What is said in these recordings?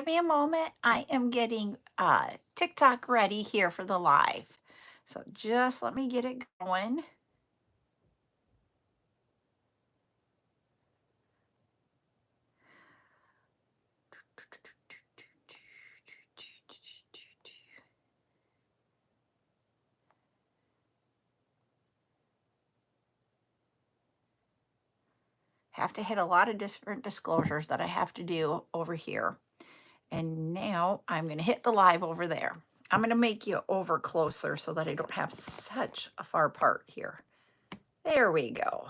me a moment. I am getting TikTok ready here for the live. So just let me get it going. Have to hit a lot of different disclosures that I have to do over here. And now I'm going to hit the live over there. I'm going to make you over closer so that I don't have such a far part here. There we go.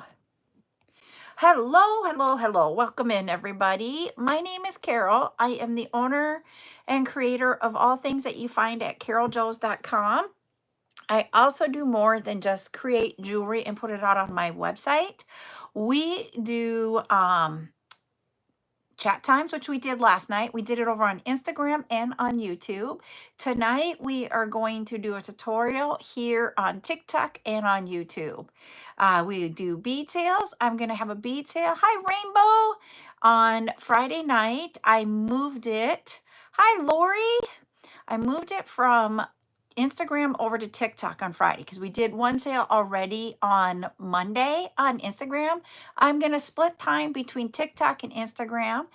Hello, hello, hello. Welcome in, everybody. My name is Carol. I am the owner and creator of all things that you find at CarolJo's.com. I also do more than just create jewelry and put it out on my website. We do chat times, which we did last night. We did it over on Instagram and on YouTube. Tonight, we are going to do a tutorial here on TikTok and on YouTube. We do bead sales. I'm going to have a bead sale. Hi, Rainbow. On Friday night, I moved it. Hi, Lori. I moved it from Instagram over to TikTok on Friday because we did one sale already on Monday on Instagram. I'm going to split time between TikTok and Instagram.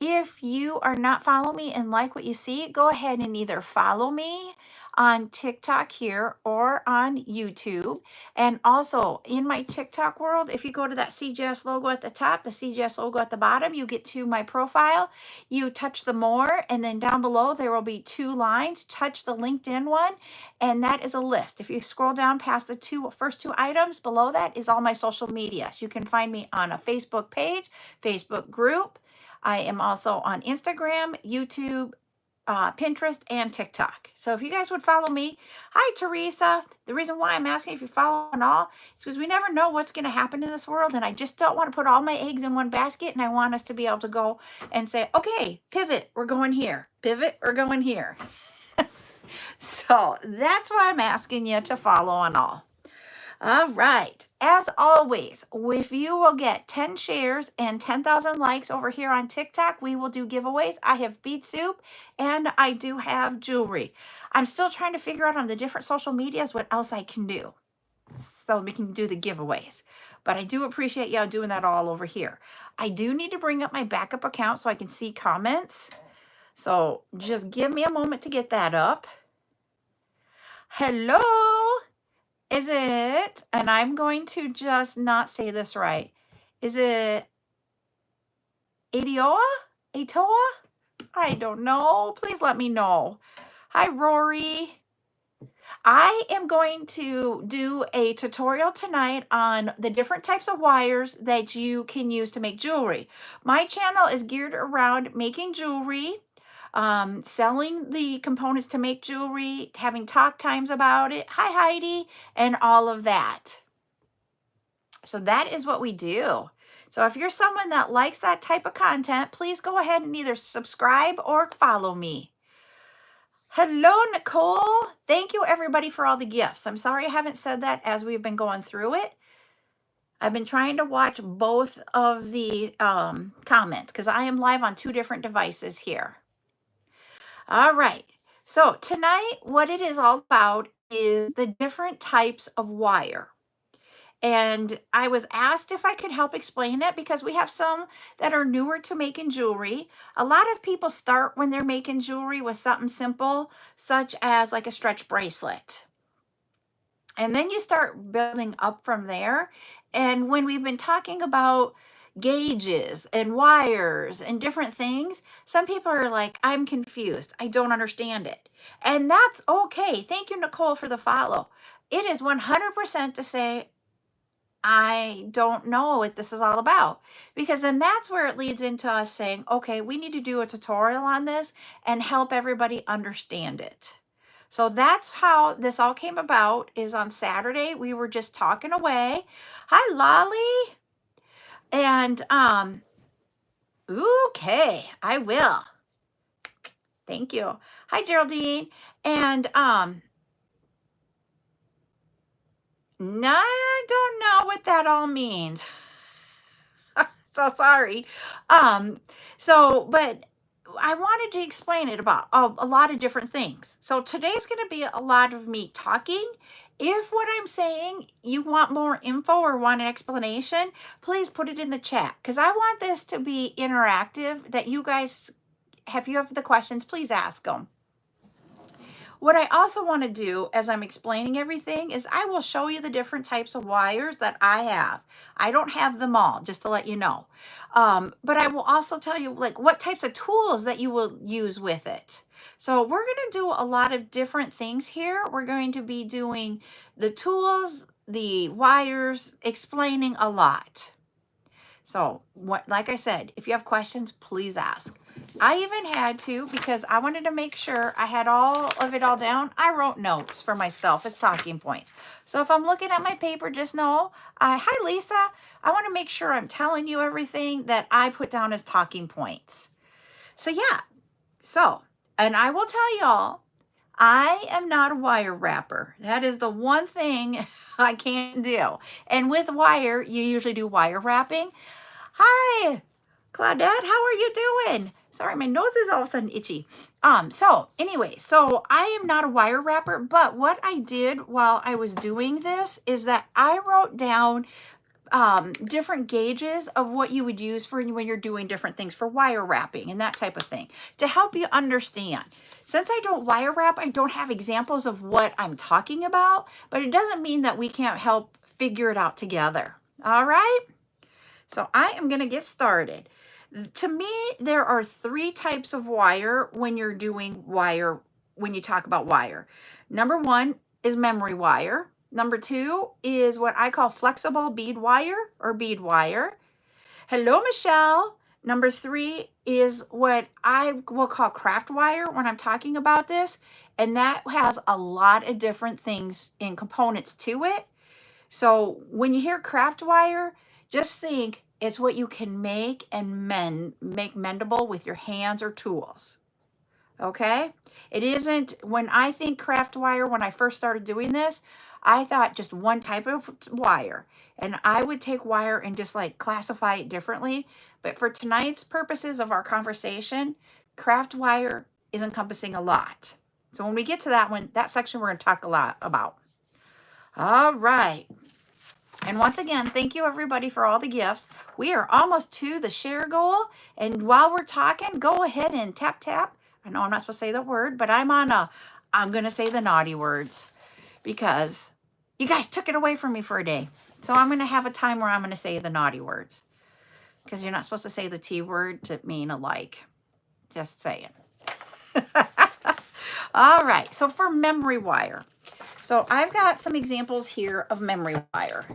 If you are not following me and like what you see, go ahead and either follow me on TikTok here or on YouTube. And also in my TikTok world, if you go to that CJS logo at the top, the CJS logo at the bottom, you get to my profile. You touch the more, and then down below there will be two lines. Touch the LinkedIn one, and that is a list. If you scroll down past the first two items, below that is all my social media. So you can find me on a Facebook page, Facebook group. I am also on Instagram, YouTube, Pinterest, and TikTok. So if you guys would follow me. Hi, Teresa. The reason why I'm asking if you follow and all is because we never know what's going to happen in this world, and I just don't want to put all my eggs in one basket, and I want us to be able to go and say, okay, pivot, we're going here. Pivot, we're going here. So that's why I'm asking you to follow and all. All right. As always, if you will get 10 shares and 10,000 likes over here on TikTok, we will do giveaways. I have bead soup and I do have jewelry. I'm still trying to figure out on the different social medias what else I can do so we can do the giveaways. But I do appreciate y'all doing that all over here. I do need to bring up my backup account so I can see comments. So just give me a moment to get that up. Hello. Is it, and I'm going to just not say this right. Is it Adioa? Atoa? I don't know. Please let me know. Hi, Rory. I am going to do a tutorial tonight on the different types of wires that you can use to make jewelry. My channel is geared around making jewelry, selling the components to make jewelry, having talk times about it. Hi, Heidi, and all of that. So that is what we do. So if you're someone that likes that type of content, please go ahead and either subscribe or follow me. Hello, Nicole. Thank you, everybody, for all the gifts. I'm sorry I haven't said that as we've been going through it. I've been trying to watch both of the comments because I am live on two different devices here. All right. So tonight, what it is all about is the different types of wire. And I was asked if I could help explain it because we have some that are newer to making jewelry. A lot of people start when they're making jewelry with something simple, such as like a stretch bracelet. And then you start building up from there. And when we've been talking about gauges and wires and different things, some people are like, I'm confused. I don't understand it. And that's okay. Thank you, Nicole, for the follow. It is 100% to say, I don't know what this is all about, because then that's where it leads into us saying, okay, we need to do a tutorial on this and help everybody understand it. So that's how this all came about. Is on Saturday, we were just talking away. Hi, Lolly. And, okay, I will. Thank you. Hi, Geraldine. And, no, I don't know what that all means. So sorry. But I wanted to explain it about a lot of different things. So today's going to be a lot of me talking. If what I'm saying, you want more info or want an explanation, please put it in the chat, because I want this to be interactive, that you guys, if you have the questions, please ask them. What I also want to do as I'm explaining everything is I will show you the different types of wires that I have. I don't have them all, just to let you know. But I will also tell you like what types of tools that you will use with it. So we're going to do a lot of different things here. We're going to be doing the tools, the wires, explaining a lot. So what, like I said, if you have questions, please ask. I even had to, because I wanted to make sure I had all of it all down. I wrote notes for myself as talking points. So if I'm looking at my paper, just know, hi Lisa, I want to make sure I'm telling you everything that I put down as talking points. So yeah, and I will tell y'all, I am not a wire wrapper. That is the one thing I can't do. And with wire, you usually do wire wrapping. Hi, Claudette, how are you doing? Sorry, my nose is all of a sudden itchy. So I am not a wire wrapper, but what I did while I was doing this is that I wrote down different gauges of what you would use for when you're doing different things for wire wrapping and that type of thing to help you understand. Since I don't wire wrap, I don't have examples of what I'm talking about, but it doesn't mean that we can't help figure it out together. All right? So I am going to get started. To me, there are 3 types of wire when you're doing wire, when you talk about wire. Number 1 is memory wire. Number 2 is what I call flexible bead wire or bead wire. Hello, Michelle. Number 3 is what I will call craft wire when I'm talking about this. And that has a lot of different things and components to it. So when you hear craft wire, just think it's what you can make and make mendable with your hands or tools. Okay? It isn't, when I think craft wire, when I first started doing this, I thought just one type of wire. And I would take wire and just like classify it differently. But for tonight's purposes of our conversation, craft wire is encompassing a lot. So when we get to that one, that section we're going to talk a lot about. All right. And once again, thank you everybody for all the gifts. We are almost to the share goal. And while we're talking, go ahead and tap, tap. I know I'm not supposed to say the word, but I'm going to say the naughty words because you guys took it away from me for a day. So I'm going to have a time where I'm going to say the naughty words because you're not supposed to say the T word to mean alike. Just saying. All right. So for memory wire. So I've got some examples here of memory wire.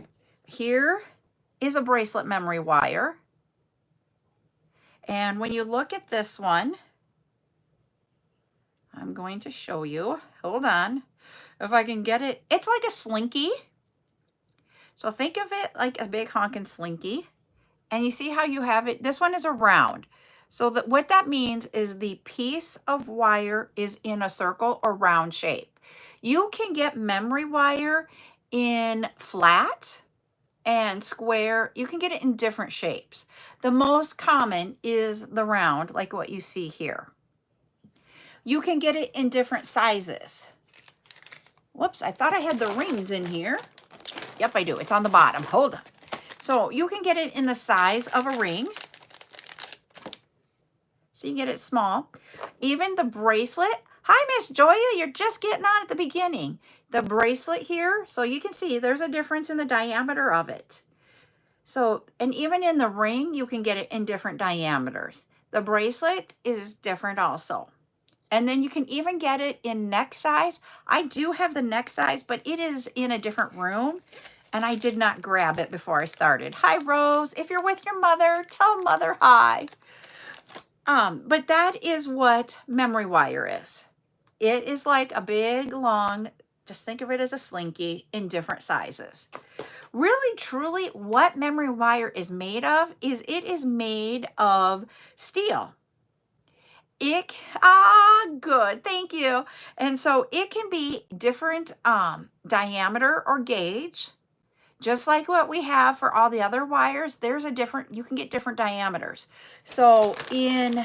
Here is a bracelet memory wire. And when you look at this one, I'm going to show you. Hold on. If I can get it. It's like a slinky. So think of it like a big honking slinky. And you see how you have it? This one is a round. So that what that means is the piece of wire is in a circle or round shape. You can get memory wire in flat and square. You can get it in different shapes. The most common is the round, like what you see here. You can get it in different sizes. Whoops, I thought I had the rings in here. Yep, I do. It's on the bottom. Hold on. So you can get it in the size of a ring. So you get it small. Even the bracelet. Hi, Miss Joya. You're just getting on at the beginning. The bracelet here. So you can see there's a difference in the diameter of it. So, and even in the ring, you can get it in different diameters. The bracelet is different also. And then you can even get it in neck size. I do have the neck size, but it is in a different room. And I did not grab it before I started. Hi, Rose. If you're with your mother, tell mother hi. But that is what memory wire is. It is like a big, long, just think of it as a slinky in different sizes. Really, truly, what memory wire is made of is it is made of steel. Good, thank you. And so it can be different diameter or gauge. Just like what we have for all the other wires, there's a different, you can get different diameters. So in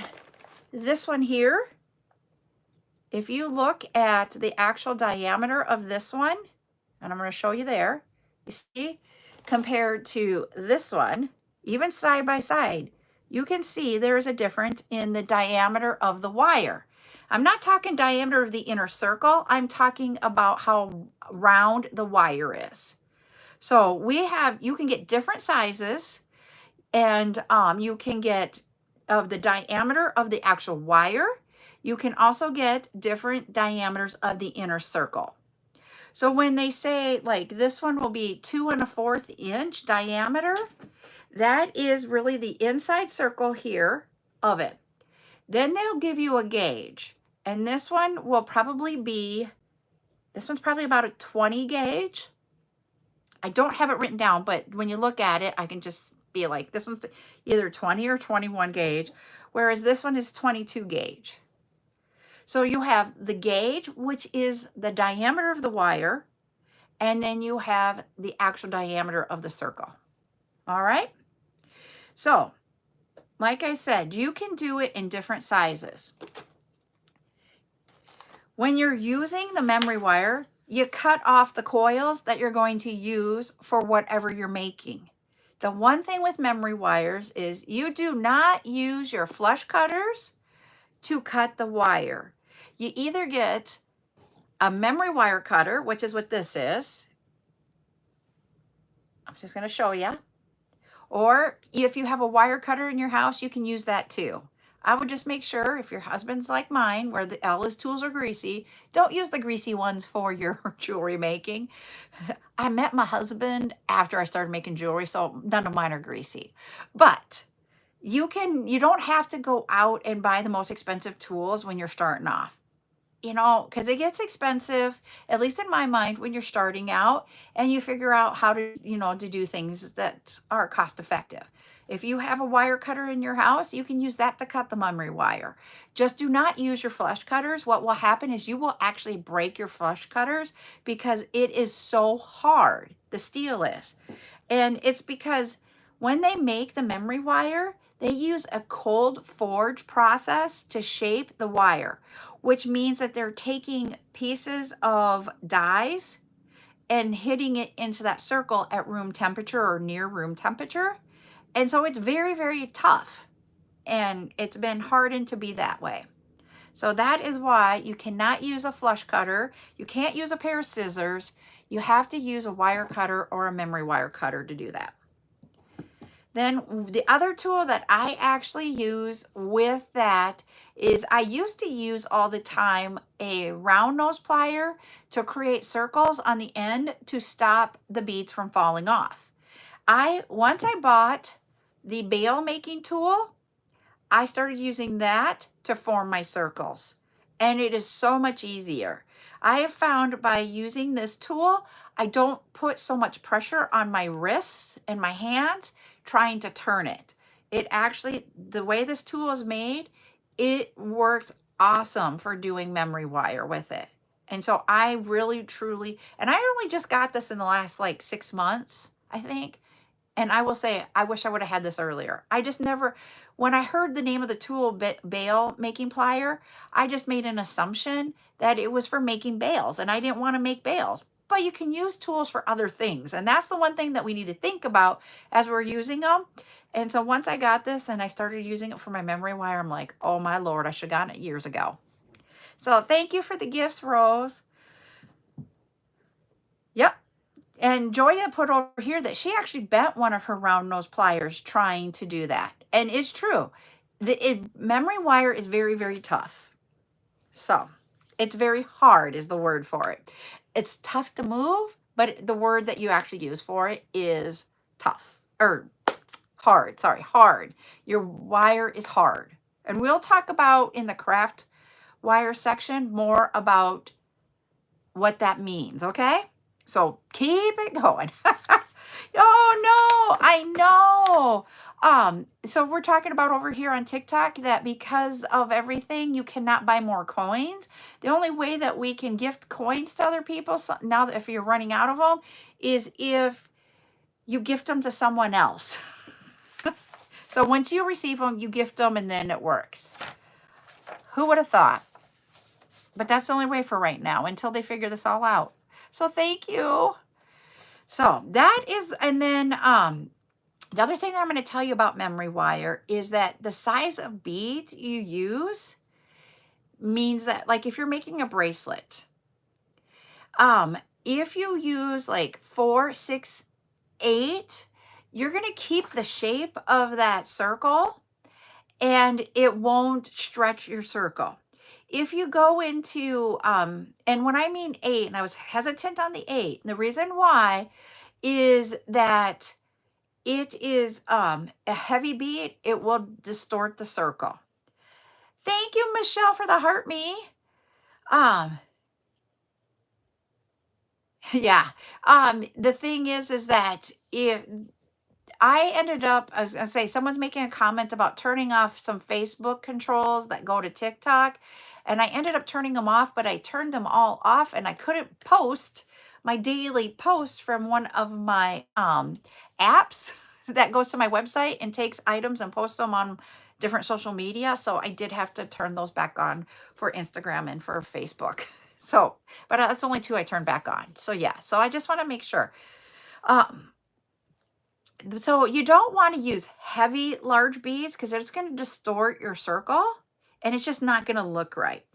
This one here, if you look at the actual diameter of this one, and I'm going to show you there, you see, compared to this one, even side by side, you can see there is a difference in the diameter of the wire. I'm not talking diameter of the inner circle. I'm talking about how round the wire is. So you can get different sizes, and you can get of the diameter of the actual wire. You can also get different diameters of the inner circle. So when they say like this one will be 2 1/4 inch diameter, that is really the inside circle here of it. Then they'll give you a gauge, and this one will probably be, this one's probably about a 20 gauge. I don't have it written down, but when you look at it, I can just be like, this one's either 20 or 21 gauge, whereas this one is 22 gauge. So you have the gauge, which is the diameter of the wire, and then you have the actual diameter of the circle. All right. So, like I said, you can do it in different sizes. When you're using the memory wire, you cut off the coils that you're going to use for whatever you're making. The one thing with memory wires is you do not use your flush cutters to cut the wire. You either get a memory wire cutter, which is what this is. I'm just going to show you. Or if you have a wire cutter in your house, you can use that too. I would just make sure, if your husband's like mine, where all his tools are greasy, don't use the greasy ones for your jewelry making. I met my husband after I started making jewelry, so none of mine are greasy. But you don't have to go out and buy the most expensive tools when you're starting off. You know, because it gets expensive, at least in my mind, when you're starting out and you figure out how to, to do things that are cost effective. If you have a wire cutter in your house, you can use that to cut the memory wire. Just do not use your flush cutters. What will happen is you will actually break your flush cutters because it is so hard, the steel is. And it's because when they make the memory wire, they use a cold forge process to shape the wire, which means that they're taking pieces of dies and hitting it into that circle at room temperature or near room temperature. And so it's very, very tough, and it's been hardened to be that way. So that is why you cannot use a flush cutter. You can't use a pair of scissors. You have to use a wire cutter or a memory wire cutter to do that. Then the other tool that I actually use with that is I used to use all the time a round nose plier to create circles on the end to stop the beads from falling off. Once I bought the bail making tool, I started using that to form my circles, and it is so much easier. I have found by using this tool, I don't put so much pressure on my wrists and my hands trying to turn it. It actually, the way this tool is made, it works awesome for doing memory wire with it. And so I really, truly, and I only just got this in the last like 6 months, I think. And I will say, I wish I would have had this earlier. I just never, when I heard the name of the tool, bail making plier, I just made an assumption that it was for making bails, and I didn't want to make bails. But you can use tools for other things. And that's the one thing that we need to think about as we're using them. And so once I got this and I started using it for my memory wire, I'm like, oh my Lord, I should have gotten it years ago. So thank you for the gifts, Rose. Yep. And Joya put over here that she actually bent one of her round nose pliers trying to do that. And it's true. Memory wire is very, very tough. So it's very hard is the word for it. It's tough to move, but the word that you actually use for it is tough. Or hard, sorry, hard. Your wire is hard. And we'll talk about in the craft wire section more about what that means, okay? So keep it going. Oh no, I know. So we're talking about over here on TikTok that because of everything, you cannot buy more coins. The only way that we can gift coins to other people, so now that if you're running out of them, is if you gift them to someone else. So once you receive them, you gift them and then it works. Who would have thought? But that's the only way for right now until they figure this all out. So thank you. So that is, and then the other thing that I'm going to tell you about memory wire is that the size of beads you use means that, like, if you're making a bracelet, if you use like 4, 6, 8, you're going to keep the shape of that circle and it won't stretch your circle. If you go into, and when I mean 8, and I was hesitant on the 8, and the reason why is that it is a heavy bead, it will distort the circle. Thank you, Michelle, for the heart me. Um, yeah. The thing is that if I ended up, I was gonna say, someone's making a comment about turning off some Facebook controls that go to TikTok, and I ended up turning them off, but I turned them all off, and I couldn't post my daily post from one of my apps that goes to my website and takes items and posts them on different social media. So I did have to turn those back on for Instagram and for Facebook. So, but that's only 2 I turned back on. So yeah, so I just want to make sure. Um, so you don't want to use heavy, large beads because it's going to distort your circle and it's just not going to look right.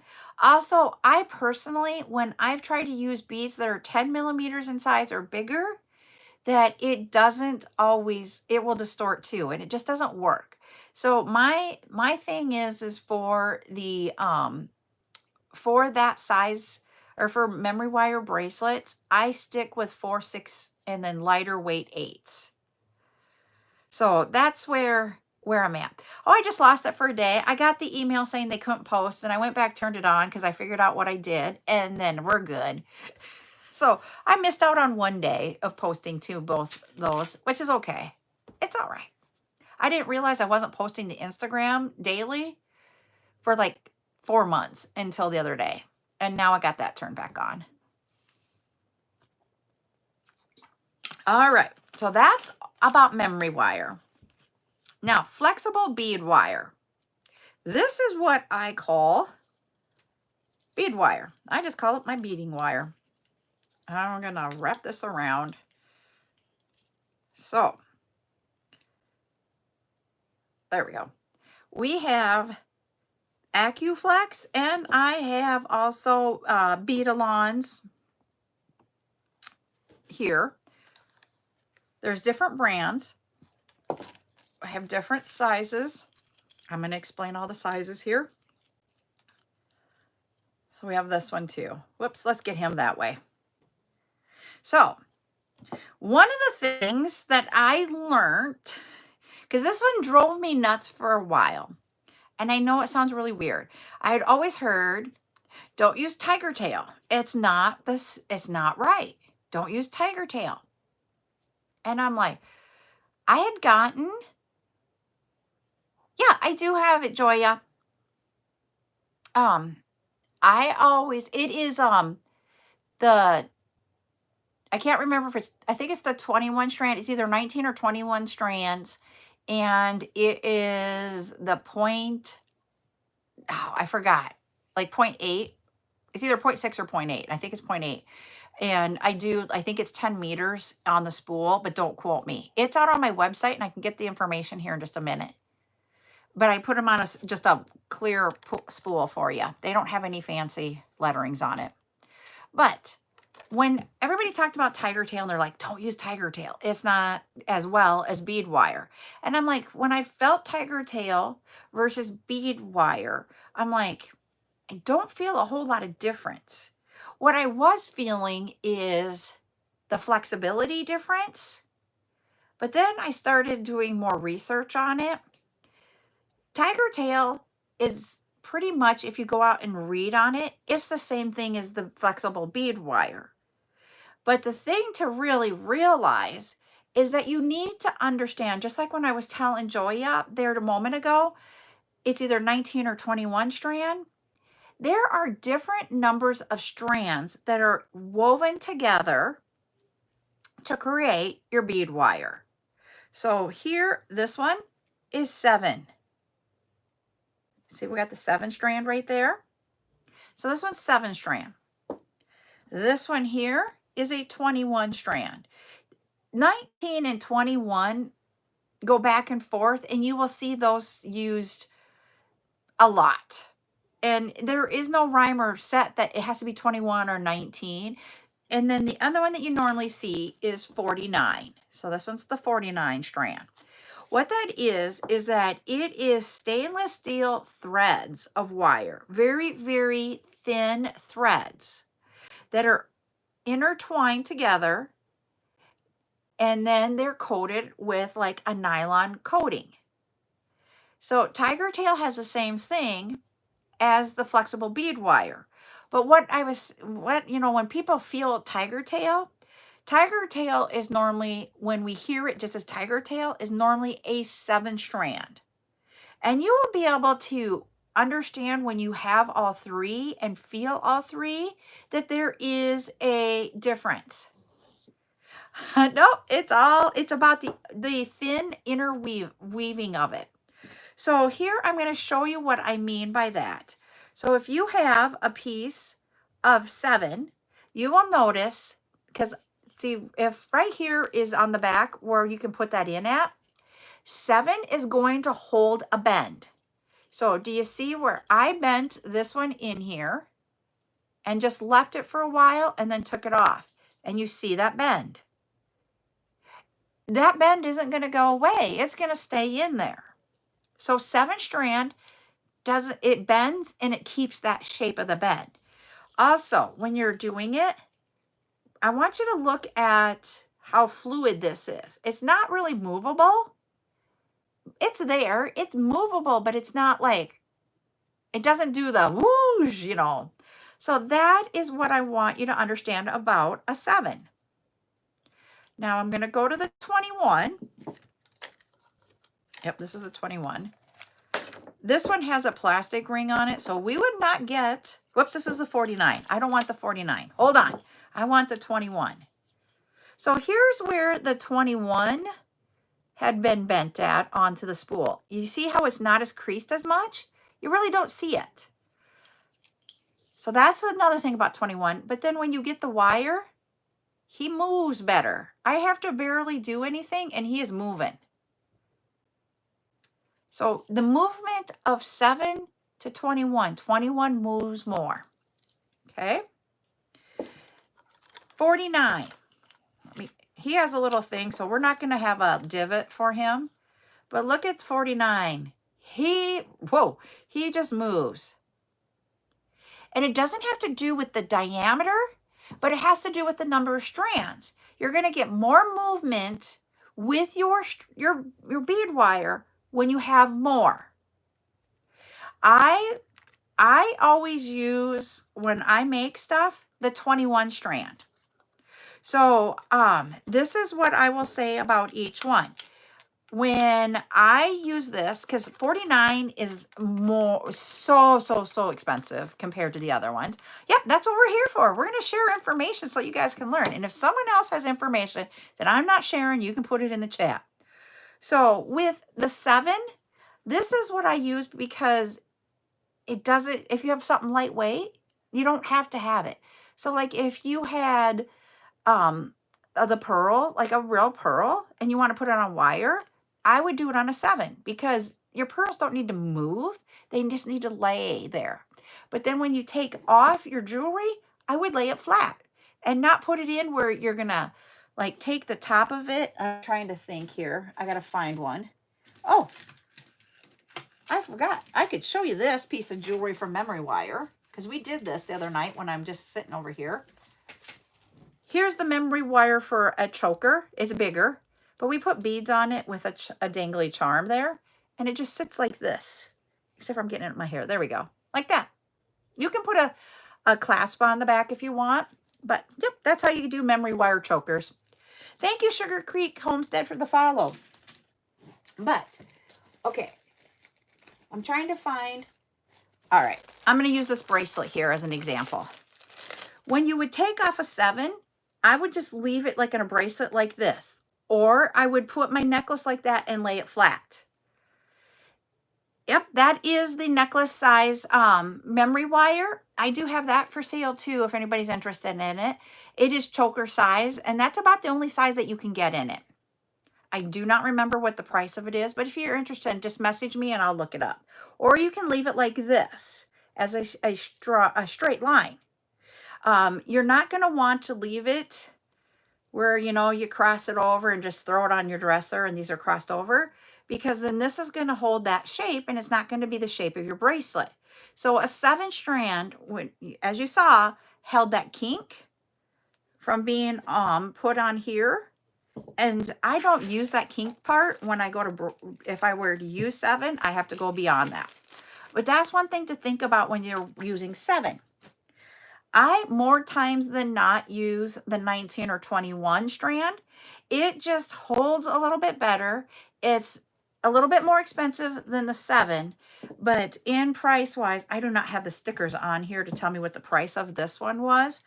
Also, I personally, when I've tried to use beads that are 10 millimeters in size or bigger, that it doesn't always, it will distort too, and it just doesn't work. So my thing is for the for that size, or for memory wire bracelets, I stick with 4, 6, and then lighter weight 8s. So that's where I'm at. Oh, I just lost it for a day. I got the email saying they couldn't post, and I went back, turned it on because I figured out what I did, and then we're good. So I missed out on 1 day of posting to both those, which is okay. It's all right. I didn't realize I wasn't posting to Instagram daily for like 4 months until the other day. And now I got that turned back on. All right. So that's about memory wire. Now, flexible bead wire. This is what I call bead wire. I just call it my beading wire. I'm going to wrap this around. So, there we go. We have AccuFlex, and I have also Beadalons here. There's different brands. I have different sizes. I'm going to explain all the sizes here. So we have this one too. Whoops, let's get him that way. So one of the things that I learned, because this one drove me nuts for a while, and I know it sounds really weird. I had always heard, don't use tiger tail. It's not right. Don't use tiger tail. And I'm like, I had gotten, yeah, I do have it, Joya. It is I can't remember if I think it's the 21 strand. It's either 19 or 21 strands, and it is the point, oh, I forgot, like 0.8. It's either 0.6 or 0.8. I think it's 0.8. And I think it's 10 meters on the spool, but don't quote me. It's out on my website, and I can get the information here in just a minute. But I put them on just a clear spool for you. They don't have any fancy letterings on it. But when everybody talked about tiger tail, and they're like, don't use tiger tail, it's not as well as bead wire. And I'm like, when I felt tiger tail versus bead wire, I'm like, I don't feel a whole lot of difference. What I was feeling is the flexibility difference. But then I started doing more research on it. Tiger tail is pretty much, if you go out and read on it, it's the same thing as the flexible bead wire. But the thing to really realize is that you need to understand, just like when I was telling Joya there a moment ago, it's either 19 or 21 strand. There are different numbers of strands that are woven together to create your bead wire. So here, this one is 7. See, we got the 7 strand right there. So this one's 7 strand. This one here is a 21 strand. 19 and 21 go back and forth, and you will see those used a lot. And there is no rhyme or set that it has to be 21 or 19. And then the other one that you normally see is 49. So this one's the 49 strand. What that is that it is stainless steel threads of wire, very, very thin threads that are intertwined together, and then they're coated with like a nylon coating. So Tiger Tail has the same thing as the flexible bead wire. But when people feel Tiger Tail is normally, when we hear it just as Tiger Tail, is normally a 7 strand. And you will be able to understand when you have all 3 and feel all 3 that there is a difference. No, it's about the thin inner weaving of it. So here I'm going to show you what I mean by that. So if you have a piece of 7, you will notice, because see, if right here is on the back where you can put that in at, 7 is going to hold a bend. So do you see where I bent this one in here and just left it for a while and then took it off? And you see that bend. That bend isn't going to go away. It's going to stay in there. So 7 strand it bends and it keeps that shape of the bend. Also, when you're doing it, I want you to look at how fluid this is. It's not really movable. It's there, it's movable, but it's not like, it doesn't do the whoosh, So that is what I want you to understand about a 7. Now I'm going to go to the 21. Yep, this is the 21. This one has a plastic ring on it, so we would not get, whoops, this is the 49. I don't want the 49. Hold on. I want the 21. So here's where the 21 had been bent at onto the spool. You see how it's not as creased as much? You really don't see it. So that's another thing about 21. But then when you get the wire, he moves better. I have to barely do anything and he is moving. So the movement of 7 to 21, 21 moves more. Okay. 49. He has a little thing, so we're not going to have a divot for him. But look at 49. He just moves. And it doesn't have to do with the diameter, but it has to do with the number of strands. You're going to get more movement with your bead wire when you have more. I always use, when I make stuff, the 21 strand. So this is what I will say about each one. When I use this, because 49 is so expensive compared to the other ones. Yep, that's what we're here for. We're going to share information so you guys can learn. And if someone else has information that I'm not sharing, you can put it in the chat. So with the 7, this is what I use because it doesn't, if you have something lightweight, you don't have to have it. So like if you had the pearl, like a real pearl, and you want to put it on wire, I would do it on a 7 because your pearls don't need to move. They just need to lay there. But then when you take off your jewelry, I would lay it flat and not put it in where you're going to like take the top of it. I'm trying to think here. I got to find one. Oh, I forgot. I could show you this piece of jewelry from memory wire because we did this the other night when I'm just sitting over here. Here's the memory wire for a choker. It's bigger, but we put beads on it with a dangly charm there, and it just sits like this, except for I'm getting it in my hair. There we go, like that. You can put a clasp on the back if you want, but yep, that's how you do memory wire chokers. Thank you, Sugar Creek Homestead, for the follow. But, okay, I'm trying to find, all right, I'm going to use this bracelet here as an example. When you would take off a 7, I would just leave it like in a bracelet like this. Or I would put my necklace like that and lay it flat. Yep, that is the necklace size memory wire. I do have that for sale too if anybody's interested in it. It is choker size, and that's about the only size that you can get in it. I do not remember what the price of it is, but if you're interested, just message me and I'll look it up. Or you can leave it like this as a straight line. You're not going to want to leave it where, you know, you cross it over and just throw it on your dresser and these are crossed over, because then this is going to hold that shape and it's not going to be the shape of your bracelet. So a 7 strand, as you saw, held that kink from being put on here. And I don't use that kink part when I go to, if I were to use 7, I have to go beyond that. But that's one thing to think about when you're using 7. I more times than not use the 19 or 21 strand. It just holds a little bit better. It's a little bit more expensive than the 7, but in price wise, I do not have the stickers on here to tell me what the price of this one was.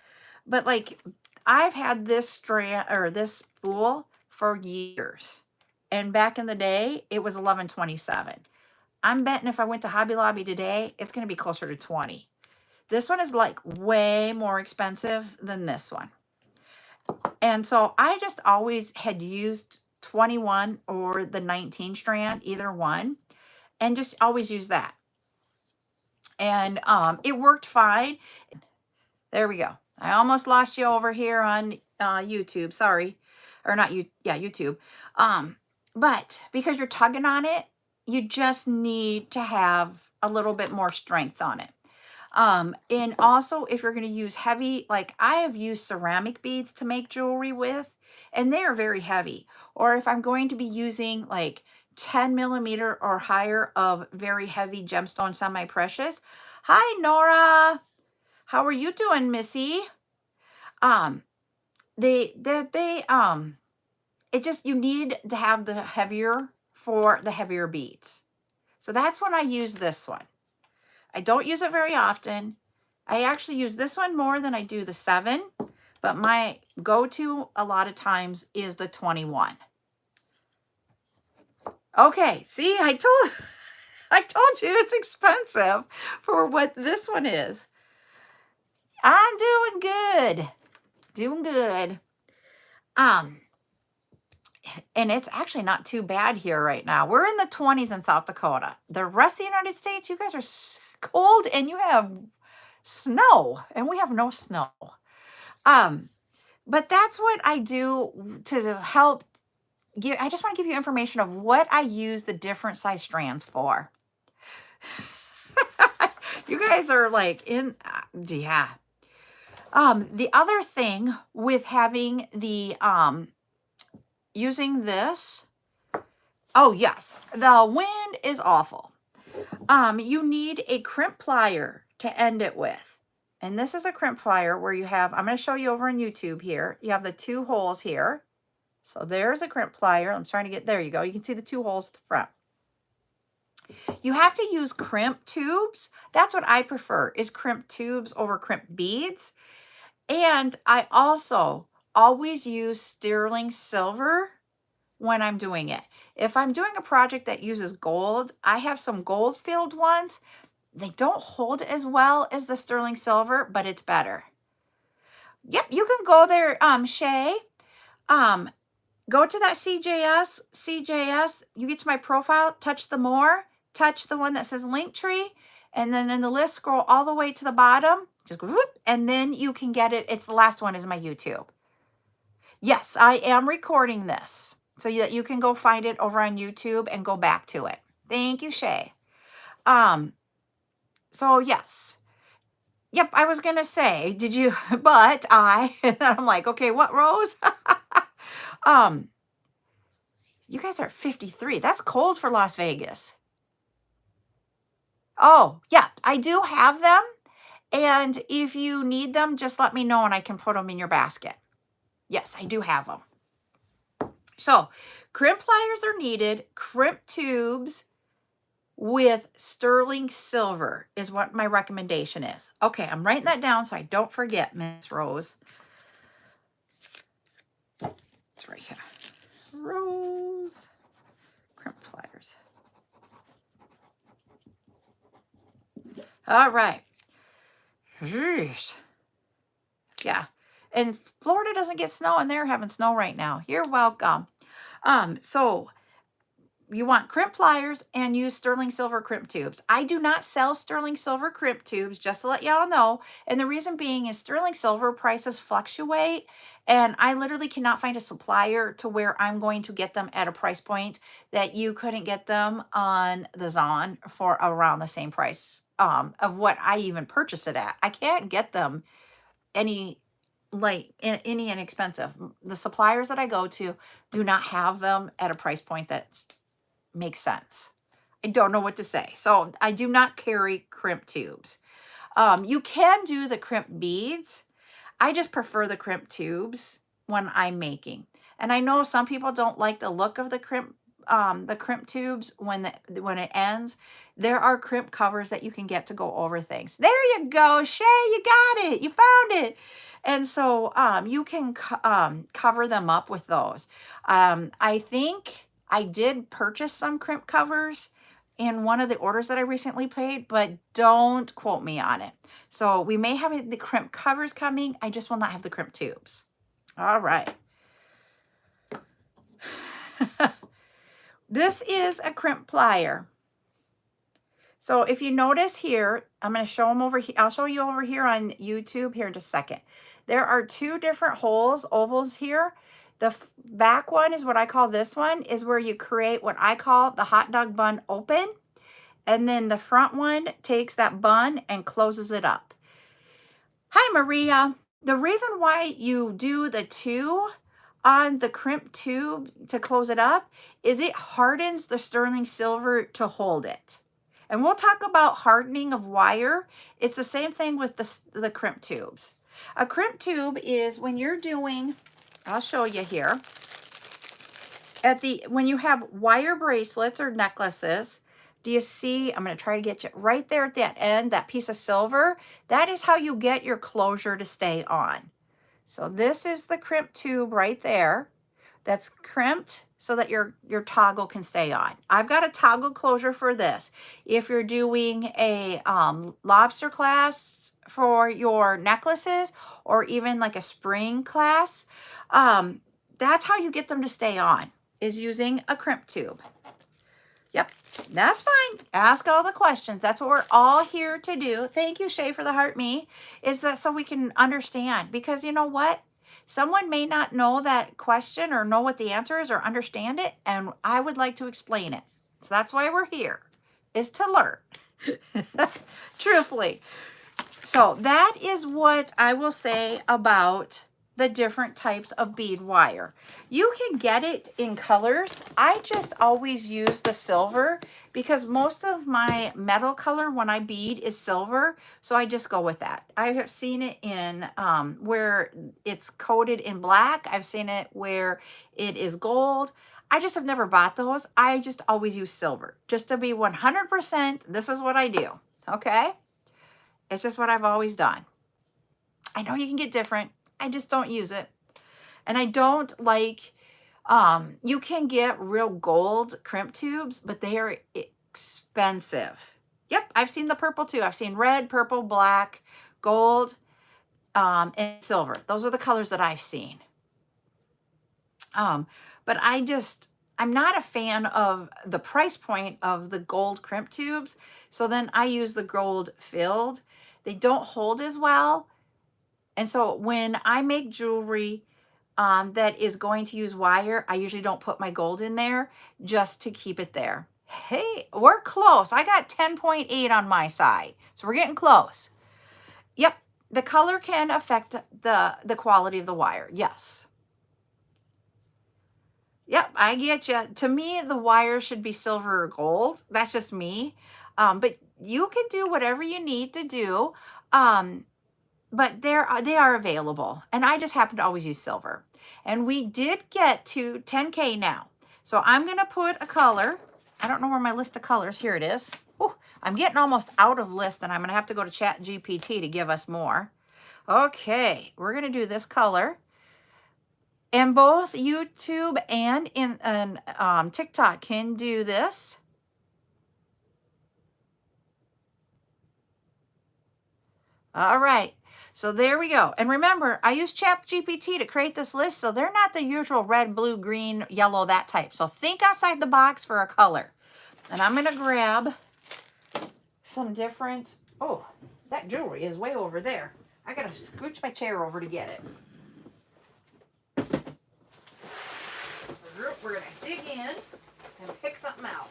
But like, I've had this strand or this spool for years. And back in the day, it was $11.27. I'm betting if I went to Hobby Lobby today, it's going to be closer to 20. This one is like way more expensive than this one. And so I just always had used 21 or the 19 strand, either one, and just always use that. And it worked fine. There we go. I almost lost you over here on YouTube. Sorry. Or not you. Yeah, YouTube. But because you're tugging on it, you just need to have a little bit more strength on it. And also if you're going to use heavy, like I have used ceramic beads to make jewelry with, and they are very heavy. Or if I'm going to be using like 10 millimeter or higher of very heavy gemstone semi-precious. Hi, Nora. How are you doing, Missy? It just, you need to have the heavier for the heavier beads. So that's when I use this one. I don't use it very often. I actually use this one more than I do the 7, but my go-to a lot of times is the 21. Okay, see, I told you it's expensive for what this one is. I'm doing good. Doing good. And it's actually not too bad here right now. We're in the 20s in South Dakota. The rest of the United States, you guys are cold and you have snow, and we have no snow. But that's what I do to help give. I just want to give you information of what I use the different size strands for. You guys are like yeah. The other thing with having the, using this, oh yes, the wind is awful. You need a crimp plier to end it with. And this is a crimp plier where you have, I'm going to show you over on YouTube here. You have the 2 holes here. So there's a crimp plier. I'm trying to get, there you go. You can see the 2 holes at the front. You have to use crimp tubes. That's what I prefer, is crimp tubes over crimp beads. And I also always use sterling silver when I'm doing it. If I'm doing a project that uses gold, I have some gold filled ones. They don't hold as well as the sterling silver, but it's better. Yep, you can go there, Shay. Go to that CJS, you get to my profile, touch the more, touch the one that says Linktree, and then in the list, scroll all the way to the bottom, just go whoop, and then you can get it. It's the last one is my YouTube. Yes, I am recording this so that you can go find it over on YouTube and go back to it. Thank you, Shay. So yes. Yep, I was going to say, did you, but and I'm like, okay, what, Rose? You guys are at 53. That's cold for Las Vegas. Oh, yeah, I do have them. And if you need them, just let me know and I can put them in your basket. Yes, I do have them. So crimp pliers are needed. Crimp tubes with sterling silver is what my recommendation is. Okay, I'm writing that down so I don't forget, Miss Rose. It's right here. Rose. Crimp pliers. All right. Jeez. Yeah. And Florida doesn't get snow, and they're having snow right now. You're welcome. So you want crimp pliers and use sterling silver crimp tubes. I do not sell sterling silver crimp tubes, just to let y'all know. And the reason being is sterling silver prices fluctuate, and I literally cannot find a supplier to where I'm going to get them at a price point that you couldn't get them on the Zon for around the same price of what I even purchase it at. I can't get them any any inexpensive. The suppliers that I go to do not have them at a price point that's makes sense. I don't know what to say. So I do not carry crimp tubes. You can do the crimp beads. I just prefer the crimp tubes when I'm making. And I know some people don't like the look of the crimp tubes when it ends. There are crimp covers that you can get to go over things. There you go, Shay, you got it. You found it. And so you can cover them up with those. I think I did purchase some crimp covers in one of the orders that I recently paid, but don't quote me on it. So we may have the crimp covers coming. I just will not have the crimp tubes. All right. This is a crimp plier. So if you notice here, I'm going to show them over here. I'll show you over here on YouTube here in just a second. There are two different holes, ovals here. The back one is what I call this one, is where you create what I call the hot dog bun open. And then the front one takes that bun and closes it up. Hi, Maria. The reason why you do the two on the crimp tube to close it up is it hardens the sterling silver to hold it. And we'll talk about hardening of wire. It's the same thing with the crimp tubes. A crimp tube is when you're doing, I'll show you here, when you have wire bracelets or necklaces, do you see, I'm going to try to get you right there at that end, that piece of silver. That is how you get your closure to stay on. So this is the crimp tube right there. That's crimped so that your toggle can stay on. I've got a toggle closure for this. If you're doing a lobster class for your necklaces, or even like a spring class, that's how you get them to stay on, is using a crimp tube. Yep, that's fine. Ask all the questions. That's what we're all here to do. Thank you, Shay, for the heart me. Is that so we can understand? Because you know what? Someone may not know that question or know what the answer is or understand it, and I would like to explain it. So that's why we're here, is to learn. Truthfully. So that is what I will say about the different types of bead wire. You can get it in colors. I just always use the silver because most of my metal color when I bead is silver. So I just go with that. I have seen it in where it's coated in black. I've seen it where it is gold. I just have never bought those. I just always use silver. Just to be 100%, this is what I do. Okay? It's just what I've always done. I know you can get different. I just don't use it. And I don't like, you can get real gold crimp tubes, but they are expensive. Yep, I've seen the purple too. I've seen red, purple, black, gold, and silver. Those are the colors that I've seen. But I'm not a fan of the price point of the gold crimp tubes. So then I use the gold filled. They don't hold as well. And so when I make jewelry that is going to use wire, I usually don't put my gold in there just to keep it there. Hey, we're close. I got 10.8 on my side. So we're getting close. Yep, the color can affect the quality of the wire. Yes. Yep, I get you. To me, the wire should be silver or gold. That's just me. But you can do whatever you need to do. But they are available, and I just happen to always use silver. And we did get to 10K now. So I'm going to put a color. I don't know where my list of colors. Here it is. Ooh, I'm getting almost out of list, and I'm going to have to go to ChatGPT to give us more. Okay, we're going to do this color. And both YouTube and TikTok can do this. All right. So there we go. And remember, I used ChatGPT to create this list, so they're not the usual red, blue, green, yellow, that type. So think outside the box for a color. And I'm going to grab some different, oh, that jewelry is way over there. I got to scooch my chair over to get it. We're going to dig in and pick something out.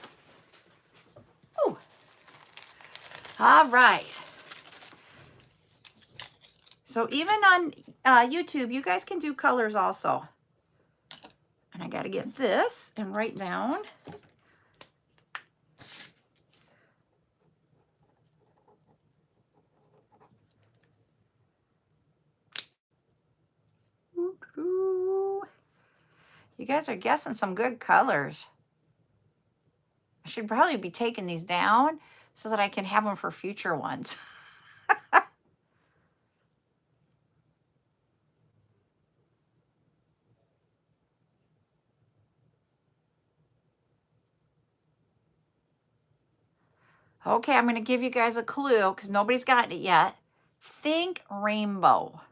Oh, all right. So even on YouTube, you guys can do colors also. And I got to get this and write down. You guys are guessing some good colors. I should probably be taking these down so that I can have them for future ones. Okay, I'm going to give you guys a clue because nobody's gotten it yet. Think rainbow.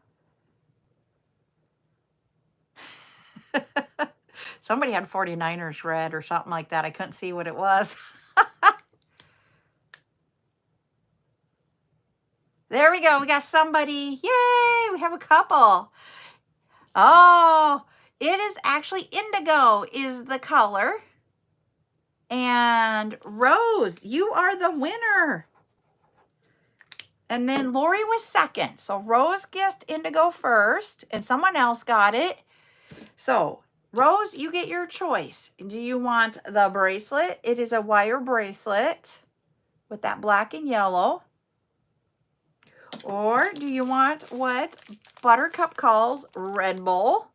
Somebody had 49ers red or something like that. I couldn't see what it was. There we go. We got somebody. Yay! We have a couple. Oh, it is actually indigo is the color. And Rose, you are the winner. And then Lori was second. So Rose guessed indigo first and someone else got it. So Rose, you get your choice. Do you want the bracelet? It is a wire bracelet with that black and yellow. Or do you want what Buttercup calls Red Bull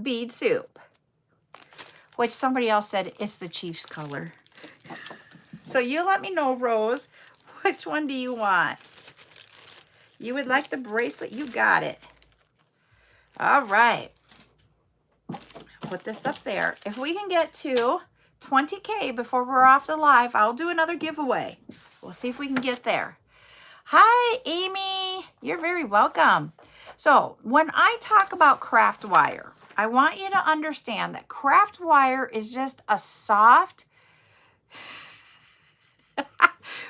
bead soup? Which somebody else said it's the Chiefs color. So you let me know, Rose, which one do you want? You would like the bracelet? You got it. All right. Put this up there. If we can get to 20K before we're off the live, I'll do another giveaway. We'll see if we can get there. Hi, Amy. You're very welcome. So when I talk about craft wire, I want you to understand that craft wire is just a soft...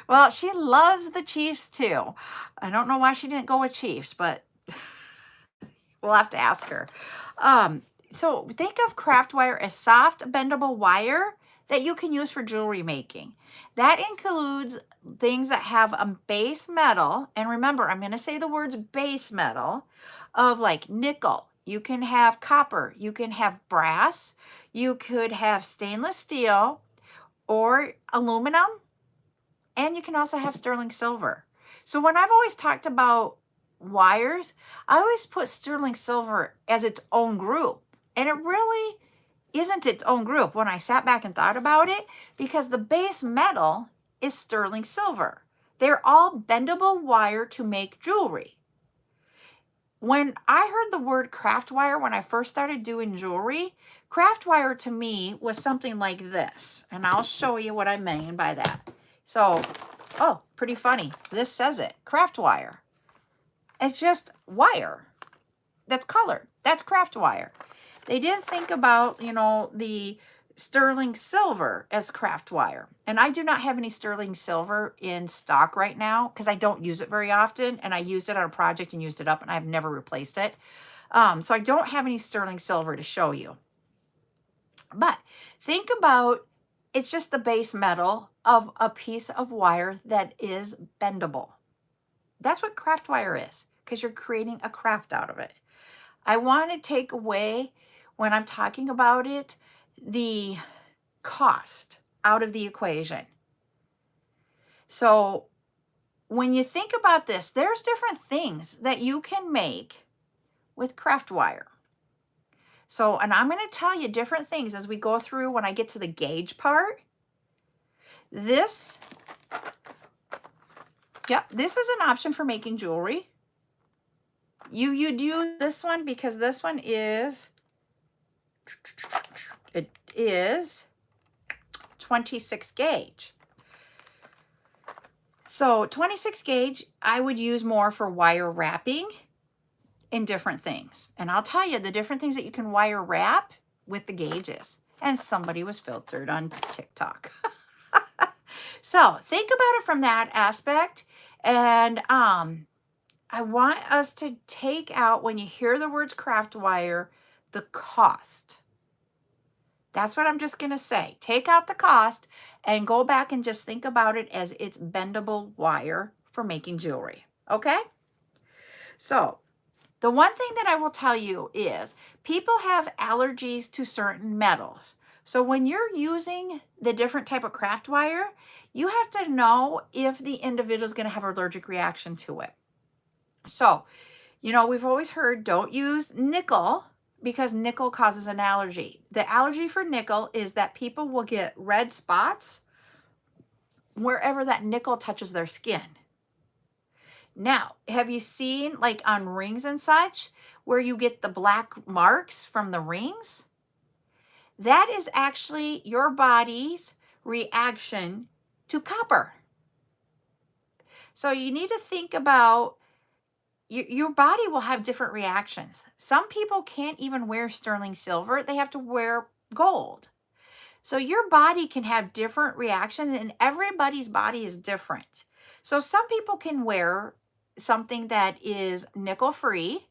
Well, she loves the Chiefs too. I don't know why she didn't go with Chiefs, but we'll have to ask her. So think of craft wire as soft, bendable wire that you can use for jewelry making. That includes things that have a base metal. And remember, I'm going to say the words base metal of like nickel. You can have copper. You can have brass. You could have stainless steel or aluminum. And you can also have sterling silver. So when I've always talked about wires, I always put sterling silver as its own group. And it really isn't its own group when I sat back and thought about it, because the base metal is sterling silver. They're all bendable wire to make jewelry. When I heard the word craft wire, when I first started doing jewelry, craft wire to me was something like this. And I'll show you what I mean by that. So, oh, pretty funny. This says it, craft wire. It's just wire that's colored. That's craft wire. They didn't think about, you know, the sterling silver as craft wire. And I do not have any sterling silver in stock right now because I don't use it very often. And I used it on a project and used it up and I've never replaced it. So I don't have any sterling silver to show you. But think about, it's just the base metal of a piece of wire that is bendable. That's what craft wire is, because you're creating a craft out of it. I want to take away, when I'm talking about it, the cost out of the equation. So when you think about this, there's different things that you can make with craft wire. So, and I'm going to tell you different things as we go through when I get to the gauge part. This, yep, this is an option for making jewelry. You'd use this one because this one is, it is 26 gauge. So 26 gauge, I would use more for wire wrapping in different things. And I'll tell you the different things that you can wire wrap with the gauges. And somebody was filtered on TikTok. So think about it from that aspect. And I want us to take out, when you hear the words craft wire, the cost. That's what I'm just going to say. Take out the cost and go back and just think about it as it's bendable wire for making jewelry. Okay? So the one thing that I will tell you is people have allergies to certain metals. So when you're using the different type of craft wire, you have to know if the individual is going to have an allergic reaction to it. So, you know, we've always heard don't use nickel because nickel causes an allergy. The allergy for nickel is that people will get red spots wherever that nickel touches their skin. Now, have you seen like on rings and such where you get the black marks from the rings? That is actually your body's reaction to copper. So you need to think about your body will have different reactions. Some people can't even wear sterling silver. They have to wear gold. So your body can have different reactions and everybody's body is different. So some people can wear something that is nickel free.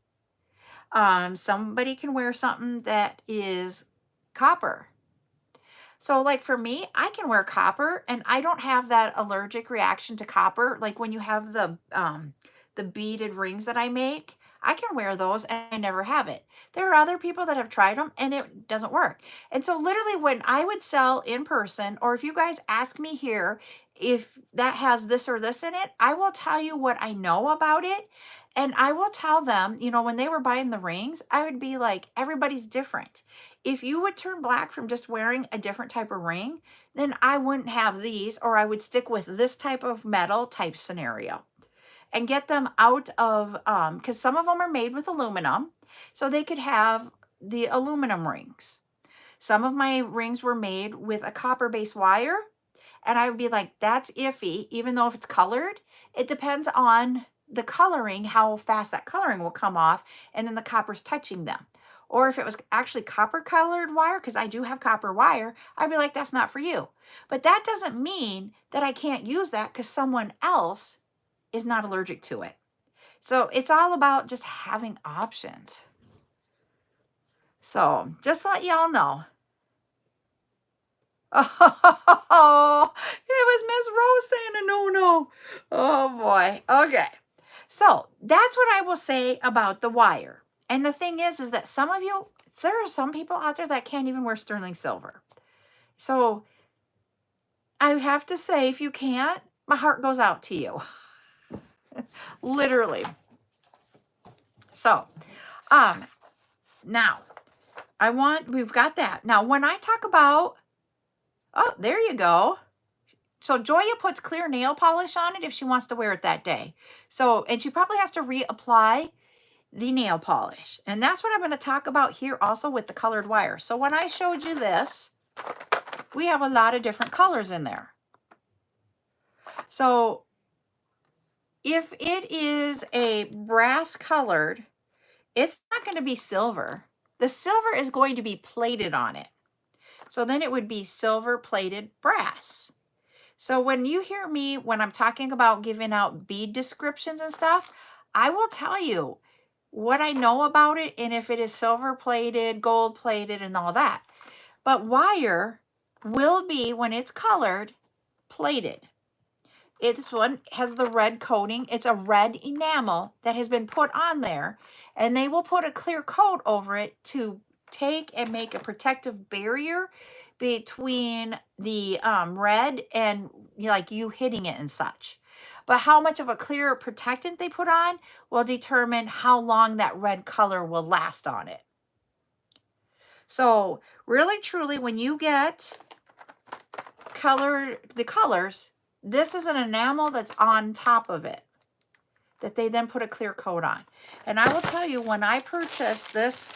Somebody can wear something that is copper. So like for me, I can wear copper and I don't have that allergic reaction to copper. Like when you have the beaded rings that I make, I can wear those and I never have it. There are other people that have tried them and it doesn't work. And so literally when I would sell in person, or if you guys ask me here if that has this or this in it, I will tell you what I know about it. And I will tell them, you know, when they were buying the rings, I would be like, everybody's different. If you would turn black from just wearing a different type of ring, then I wouldn't have these, or I would stick with this type of metal type scenario and get them out of, because some of them are made with aluminum, so they could have the aluminum rings. Some of my rings were made with a copper-based wire, and I would be like, that's iffy, even though if it's colored, it depends on the coloring, how fast that coloring will come off, and then the copper's touching them. Or if it was actually copper colored wire, because I do have copper wire, I'd be like, that's not for you. But that doesn't mean that I can't use that because someone else is not allergic to it. So it's all about just having options. So just to let y'all know. Oh, it was Miss Rose saying a no. Oh boy. Okay. So that's what I will say about the wire. And the thing is that some of you, there are some people out there that can't even wear sterling silver. So I have to say, if you can't, my heart goes out to you. Literally. So, now we've got that. Now, when I talk about, oh, there you go. So Joya puts clear nail polish on it if she wants to wear it that day. So, and she probably has to reapply the nail polish. And that's what I'm going to talk about here also with the colored wire. So when I showed you this, we have a lot of different colors in there. So if it is a brass colored, it's not going to be silver. The silver is going to be plated on it. So then it would be silver plated brass. So when you hear me, when I'm talking about giving out bead descriptions and stuff, I will tell you what I know about it and if it is silver plated, gold plated, and all that. But wire will be, when it's colored, plated. This one has the red coating. It's a red enamel that has been put on there, and they will put a clear coat over it to take and make a protective barrier between the red and like you hitting it and such. But how much of a clear protectant they put on will determine how long that red color will last on it. So really, truly, when you get the colors, this is an enamel that's on top of it that they then put a clear coat on. And I will tell you, when I purchased this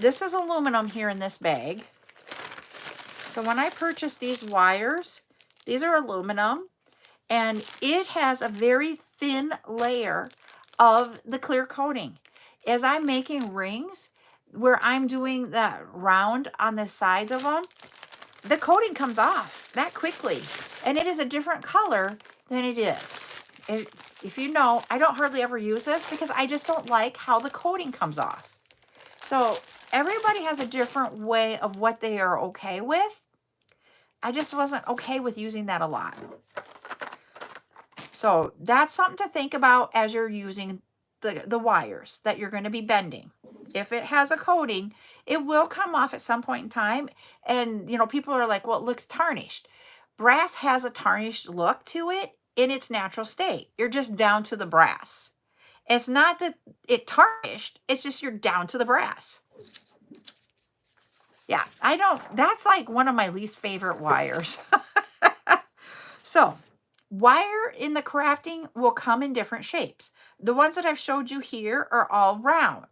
is aluminum here in this bag. So when I purchased these wires, these are aluminum. and it has a very thin layer of the clear coating. As I'm making rings, where I'm doing that round on the sides of them, the coating comes off that quickly, and it is a different color than it is. If you know, I don't hardly ever use this because I just don't like how the coating comes off. So everybody has a different way of what they are okay with. I just wasn't okay with using that a lot. So that's something to think about as you're using the wires that you're going to be bending. If it has a coating, it will come off at some point in time. And, you know, people are like, well, it looks tarnished. Brass has a tarnished look to it in its natural state. You're just down to the brass. It's not that it tarnished. It's just you're down to the brass. Yeah, that's like one of my least favorite wires. So, wire in the crafting will come in different shapes. The ones that I've showed you here are all round.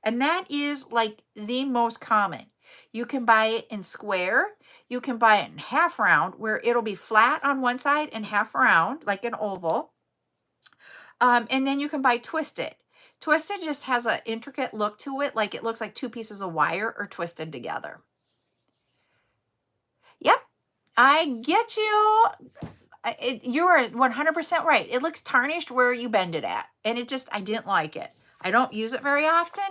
And that is like the most common. You can buy it in square. You can buy it in half round, where it'll be flat on one side and half round, like an oval. And then you can buy twisted. Twisted just has an intricate look to it, like it looks like two pieces of wire are twisted together. Yep, I get you. You are 100% right. It looks tarnished where you bend it at. And I didn't like it. I don't use it very often.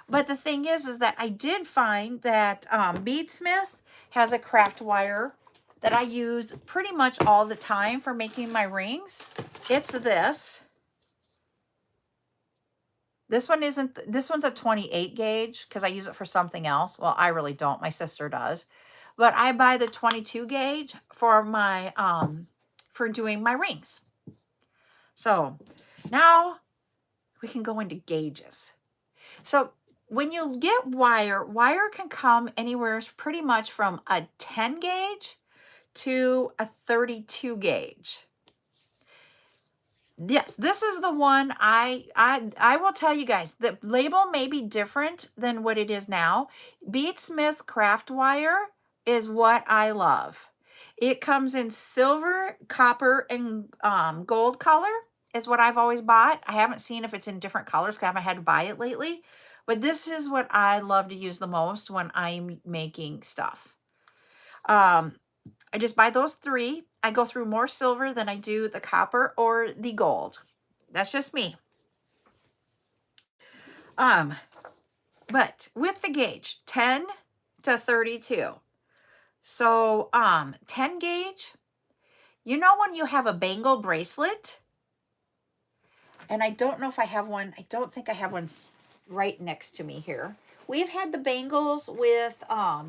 But the thing is that I did find that Beadsmith has a craft wire that I use pretty much all the time for making my rings. It's this. This one's a 28 gauge because I use it for something else. Well, I really don't. My sister does. But I buy the 22 gauge for my for doing my rings. So now we can go into gauges. So when you get wire can come anywhere pretty much from a 10 gauge to a 32 gauge. Yes, this is the one I will tell you guys, the label may be different than what it is now. Beadsmith craft wire is what I love. It comes in silver, copper, and gold color is what I've always bought. I haven't seen if it's in different colors because I haven't had to buy it lately. But this is what I love to use the most when I'm making stuff. I just buy those three. I go through more silver than I do the copper or the gold. That's just me. But with the gauge, 10 to 32. So 10 gauge, you know when you have a bangle bracelet? And I don't know if I have one. I don't think I have one right next to me here. We've had the bangles with, I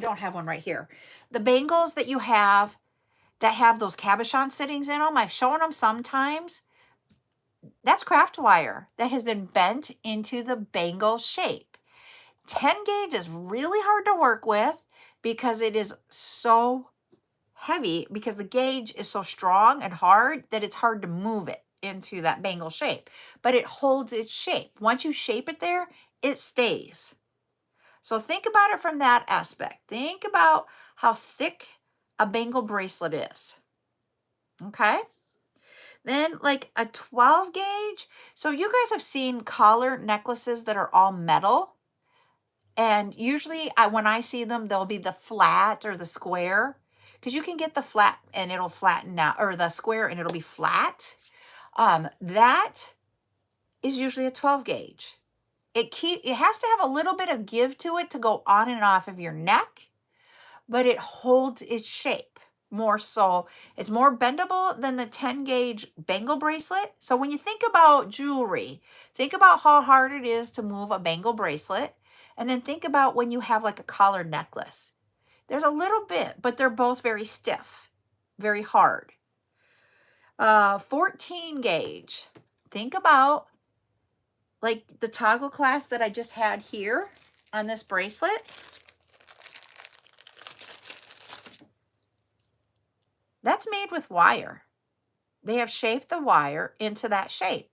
don't have one right here. The bangles that you have that have those cabochon sittings in them, I've shown them sometimes. That's craft wire that has been bent into the bangle shape. 10 gauge is really hard to work with because it is so heavy, because the gauge is so strong and hard that it's hard to move it into that bangle shape, but it holds its shape. Once you shape it there, it stays. So think about it from that aspect. Think about how thick a bangle bracelet is. Okay? Then like a 12 gauge. So you guys have seen collar necklaces that are all metal. And usually when I see them, they'll be the flat or the square. Because you can get the flat and it'll flatten out, or the square and it'll be flat. That is usually a 12 gauge. It has to have a little bit of give to it to go on and off of your neck, but it holds its shape more so. It's more bendable than the 10 gauge bangle bracelet. So when you think about jewelry, think about how hard it is to move a bangle bracelet, and then think about when you have like a collar necklace. There's a little bit, but they're both very stiff, very hard. 14 gauge. Think about like the toggle clasp that I just had here on this bracelet. That's made with wire. They have shaped the wire into that shape.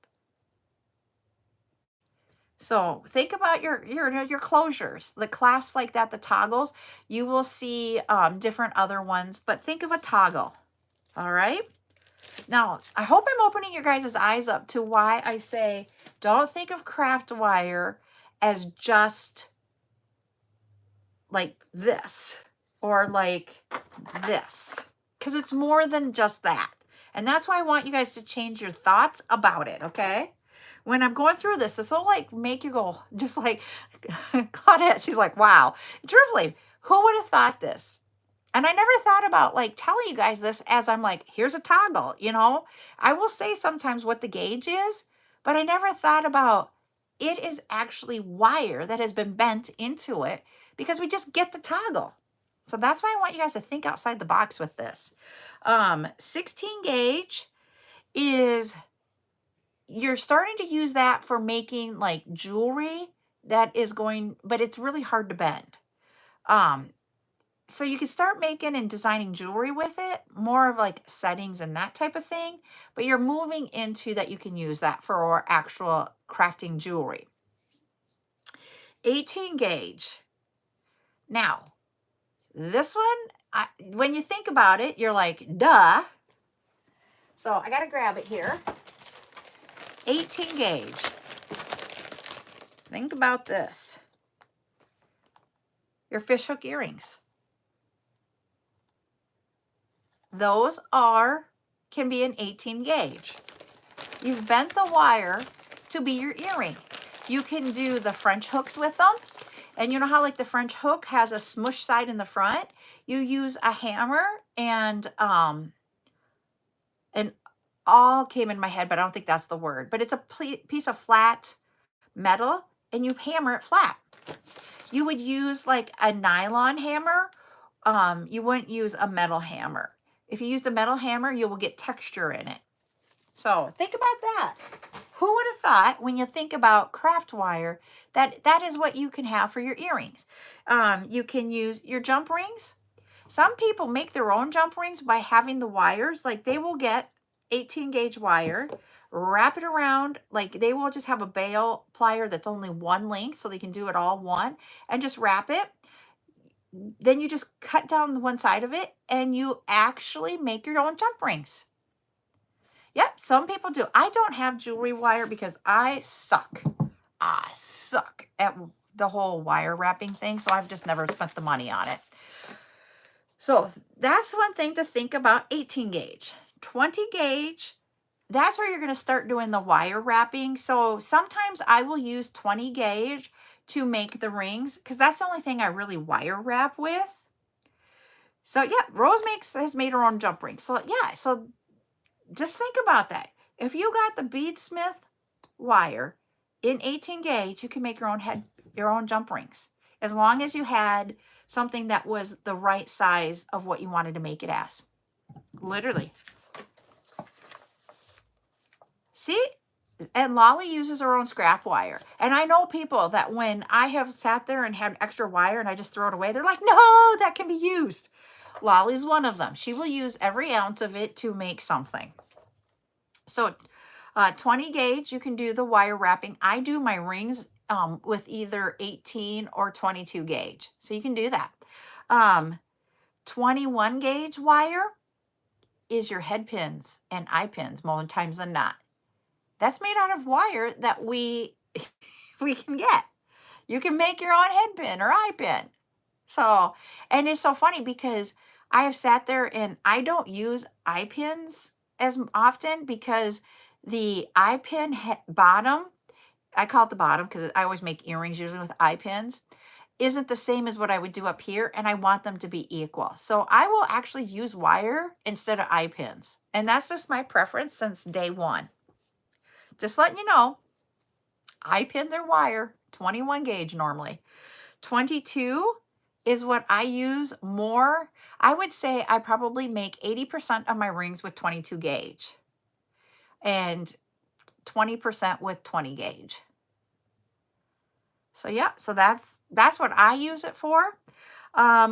So think about your closures, the clasps like that, the toggles. You will see different other ones, but think of a toggle. All right. Now, I hope I'm opening your guys' eyes up to why I say don't think of craft wire as just like this or like this, because it's more than just that. And that's why I want you guys to change your thoughts about it, okay? When I'm going through this will like make you go, just like Claudette, she's like, wow. Truthfully, who would have thought this? And I never thought about like telling you guys this as I'm like, here's a toggle, you know? I will say sometimes what the gauge is, but I never thought about it is actually wire that has been bent into it because we just get the toggle. So that's why I want you guys to think outside the box with this. 16 gauge is, you're starting to use that for making like jewelry that is going, but it's really hard to bend. So you can start making and designing jewelry with it, more of like settings and that type of thing, but you're moving into that you can use that for actual crafting jewelry. 18 gauge. Now, this one, when you think about it, you're like, duh. So I got to grab it here. 18 gauge. Think about this. Your fishhook earrings. Those can be an 18 gauge. You've bent the wire to be your earring. You can do the French hooks with them. And you know how like the French hook has a smush side in the front? You use a hammer and all came in my head, but I don't think that's the word. But it's a piece of flat metal and you hammer it flat. You would use like a nylon hammer. You wouldn't use a metal hammer. If you used a metal hammer, you will get texture in it. So think about that. Who would have thought when you think about craft wire that that is what you can have for your earrings? You can use your jump rings. Some people make their own jump rings by having the wires. Like they will get 18 gauge wire, wrap it around. Like they will just have a bail plier that's only one length so they can do it all one and just wrap it. Then you just cut down one side of it and you actually make your own jump rings. Yep, some people do. I don't have jewelry wire because I suck. I suck at the whole wire wrapping thing, so I've just never spent the money on it. So that's one thing to think about. 18 gauge. 20 gauge, that's where you're going to start doing the wire wrapping. So sometimes I will use 20 gauge to make the rings because that's the only thing I really wire wrap with. So yeah, Rose has made her own jump ring. So yeah, so just think about that. If you got the beadsmith wire in 18 gauge, you can make your own jump rings. As long as you had something that was the right size of what you wanted to make it as. Literally. See? And Lolly uses her own scrap wire. And I know people that when I have sat there and had extra wire and I just throw it away, they're like, no, that can be used. Lolly's one of them. She will use every ounce of it to make something. So 20 gauge, you can do the wire wrapping. I do my rings with either 18 or 22 gauge. So you can do that. 21 gauge wire is your head pins and eye pins more times than not. That's made out of wire that we can get. You can make your own head pin or eye pin. So, and it's so funny because I have sat there and I don't use eye pins as often because the eye pin bottom, I call it the bottom because I always make earrings usually with eye pins, isn't the same as what I would do up here, and I want them to be equal. So I will actually use wire instead of eye pins. And that's just my preference since day one. Just letting you know, eye pins are wire, 21 gauge normally. 22 is what I use more. I would say I probably make 80% of my rings with 22 gauge and 20% with 20 gauge. So yeah, so that's what I use it for.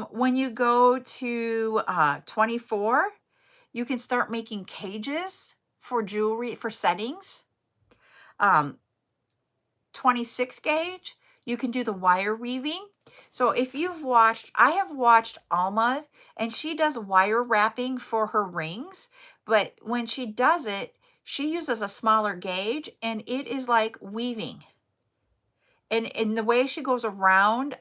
When you go to 24, you can start making cages for jewelry, for settings. 26 gauge, You can do the wire weaving. So if you've watched, I have watched Alma, and she does wire wrapping for her rings. But when she does it, she uses a smaller gauge, and it is like weaving. And in the way she goes around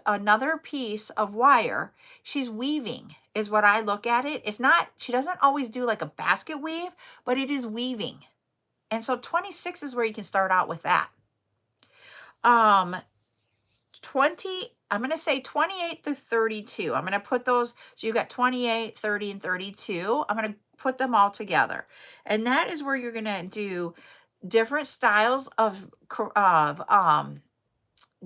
another piece of wire, she's weaving is what I look at it. It's not, she doesn't always do like a basket weave, but it is weaving. And so 26 is where you can start out with that. 20, I'm going to say 28 through 32. I'm going to put those, so you got 28, 30, and 32. I'm going to put them all together. And that is where you're going to do different styles of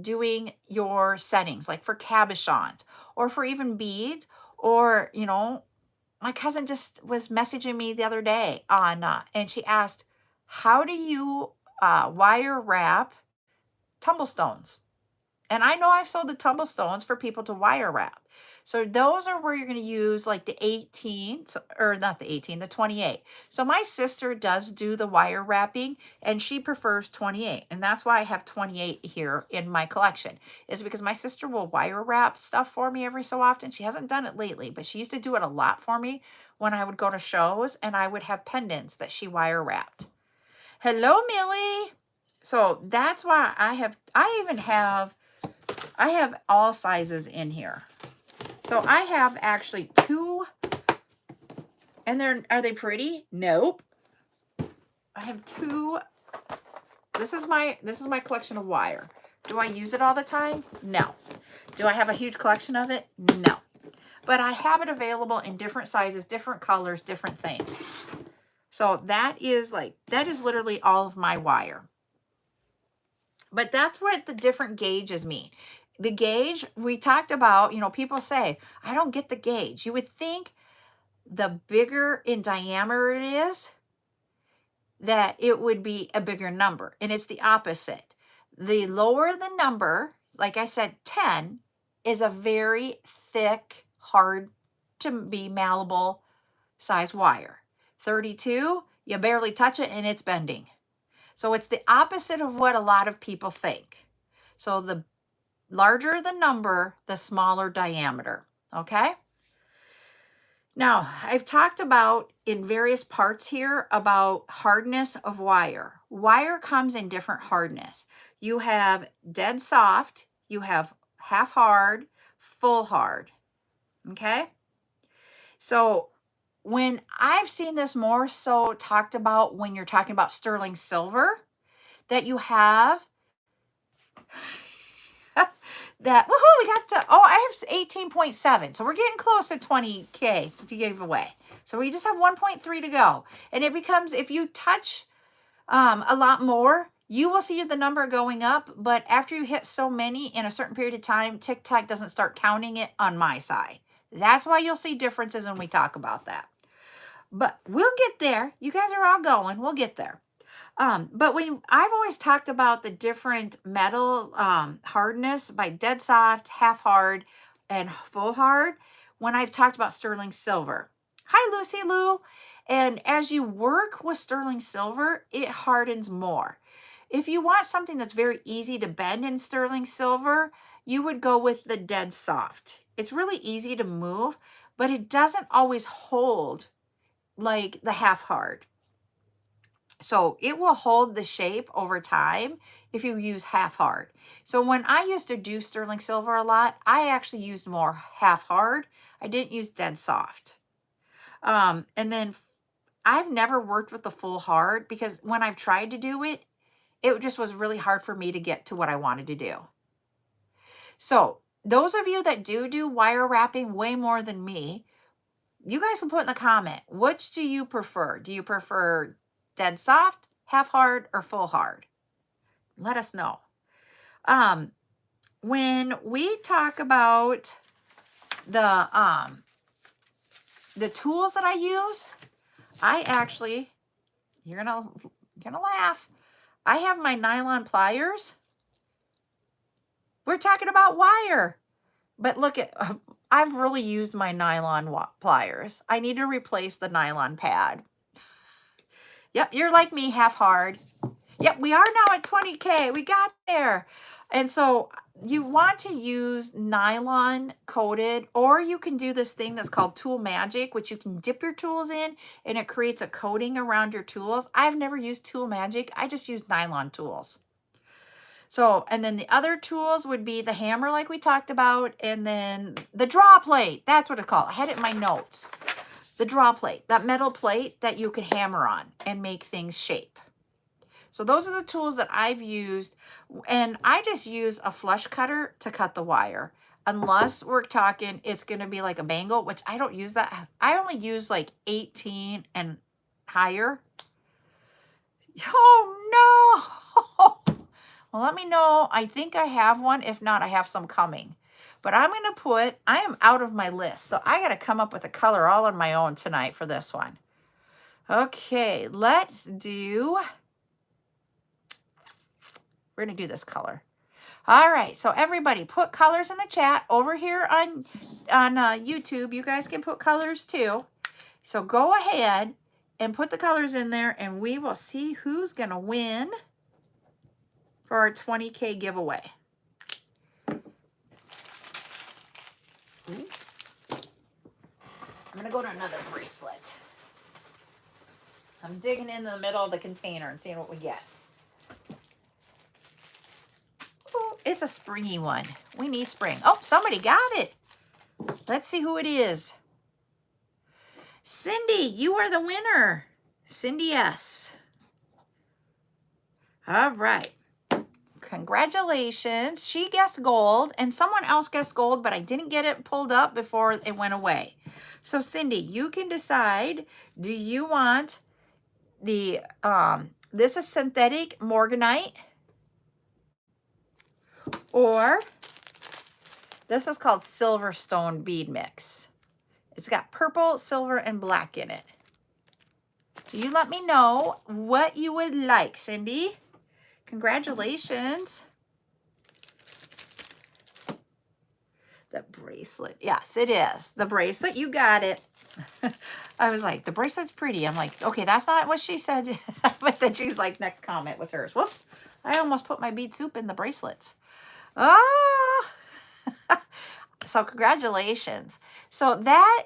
doing your settings, like for cabochons or for even beads, or, you know, my cousin just was messaging me the other day on, and she asked, how do you wire wrap tumblestones? And I know I've sold the tumblestones for people to wire wrap. So those are where you're going to use like the 18, or not the 18, the 28. So my sister does do the wire wrapping, and she prefers 28. And that's why I have 28 here in my collection, is because my sister will wire wrap stuff for me every so often. She hasn't done it lately, but she used to do it a lot for me when I would go to shows, and I would have pendants that she wire wrapped. Hello, Millie. So that's why I have all sizes in here. So I have actually two, and are they pretty? Nope. I have two. This is my collection of wire. Do I use it all the time? No. Do I have a huge collection of it? No. But I have it available in different sizes, different colors, different things. So that is literally all of my wire. But that's what the different gauges mean. The gauge, we talked about, you know, people say, I don't get the gauge. You would think the bigger in diameter it is, that it would be a bigger number. And it's the opposite. The lower the number, like I said, 10, is a very thick, hard to be malleable size wire. 32, you barely touch it and it's bending. So it's the opposite of what a lot of people think. So the larger the number, the smaller diameter, okay? Now, I've talked about in various parts here about hardness of wire. Wire comes in different hardness. You have dead soft, you have half hard, full hard, okay? So when I've seen this more so talked about when you're talking about sterling silver, that you have that, woohoo, we got to, I have 18.7. So we're getting close to 20K to give away. So we just have 1.3 to go. And it becomes, if you touch a lot more, you will see the number going up. But after you hit so many in a certain period of time, TikTok doesn't start counting it on my side. That's why you'll see differences when we talk about that. But we'll get there. You guys are all going. We'll get there. But I've always talked about the different metal hardness by dead soft, half hard, and full hard when I've talked about sterling silver. Hi, Lucy Lou. And as you work with sterling silver, it hardens more. If you want something that's very easy to bend in sterling silver, you would go with the dead soft. It's really easy to move, but it doesn't always hold like the half hard. So it will hold the shape over time if you use half hard. So when I used to do sterling silver a lot, I actually used more half hard. I didn't use dead soft. And then I've never worked with the full hard because when I've tried to do it, it just was really hard for me to get to what I wanted to do. So those of you that do wire wrapping way more than me, you guys can put in the comment, which do you prefer? Do you prefer dead soft, half hard, or full hard? Let us know. When we talk about the tools that I use, I actually, you're gonna laugh. I have my nylon pliers. We're talking about wire, but look at, I've really used my nylon pliers. I need to replace the nylon pad. Yep, you're like me, half hard. Yep, we are now at 20K. We got there. And so you want to use nylon coated, or you can do this thing that's called Tool Magic, which you can dip your tools in and it creates a coating around your tools. I've never used Tool Magic. I just use nylon tools. So, and then the other tools would be the hammer like we talked about, and then the draw plate. That's what it's called. I had it in my notes. The draw plate, that metal plate that you can hammer on and make things shape. So those are the tools that I've used, and I just use a flush cutter to cut the wire. Unless we're talking it's going to be like a bangle, which I don't use that. I only use like 18 and higher. Oh no. Well, let me know. I think I have one. If not, I have some coming. But I'm going to I am out of my list. So I got to come up with a color all on my own tonight for this one. Okay, let's do, we're going to do this color. All right, so everybody put colors in the chat. Over here on YouTube, you guys can put colors too. So go ahead and put the colors in there, and we will see who's going to win for our 20K giveaway. I'm going to go to another bracelet. I'm digging in the middle of the container and seeing what we get. Ooh, it's a springy one. We need spring. Oh, somebody got it. Let's see who it is. Cindy, you are the winner. Cindy S. All right. Congratulations. She guessed gold, and someone else guessed gold, but I didn't get it pulled up before it went away. So Cindy, you can decide, do you want the, this is synthetic morganite, or this is called Silverstone bead mix. It's got purple, silver, and black in it. So you let me know what you would like, Cindy. Congratulations. The bracelet. Yes, it is. The bracelet, you got it. I was like, the bracelet's pretty. I'm like, okay, that's not what she said. But then she's like, next comment was hers. Whoops. I almost put my bead soup in the bracelets. Oh. So congratulations. So that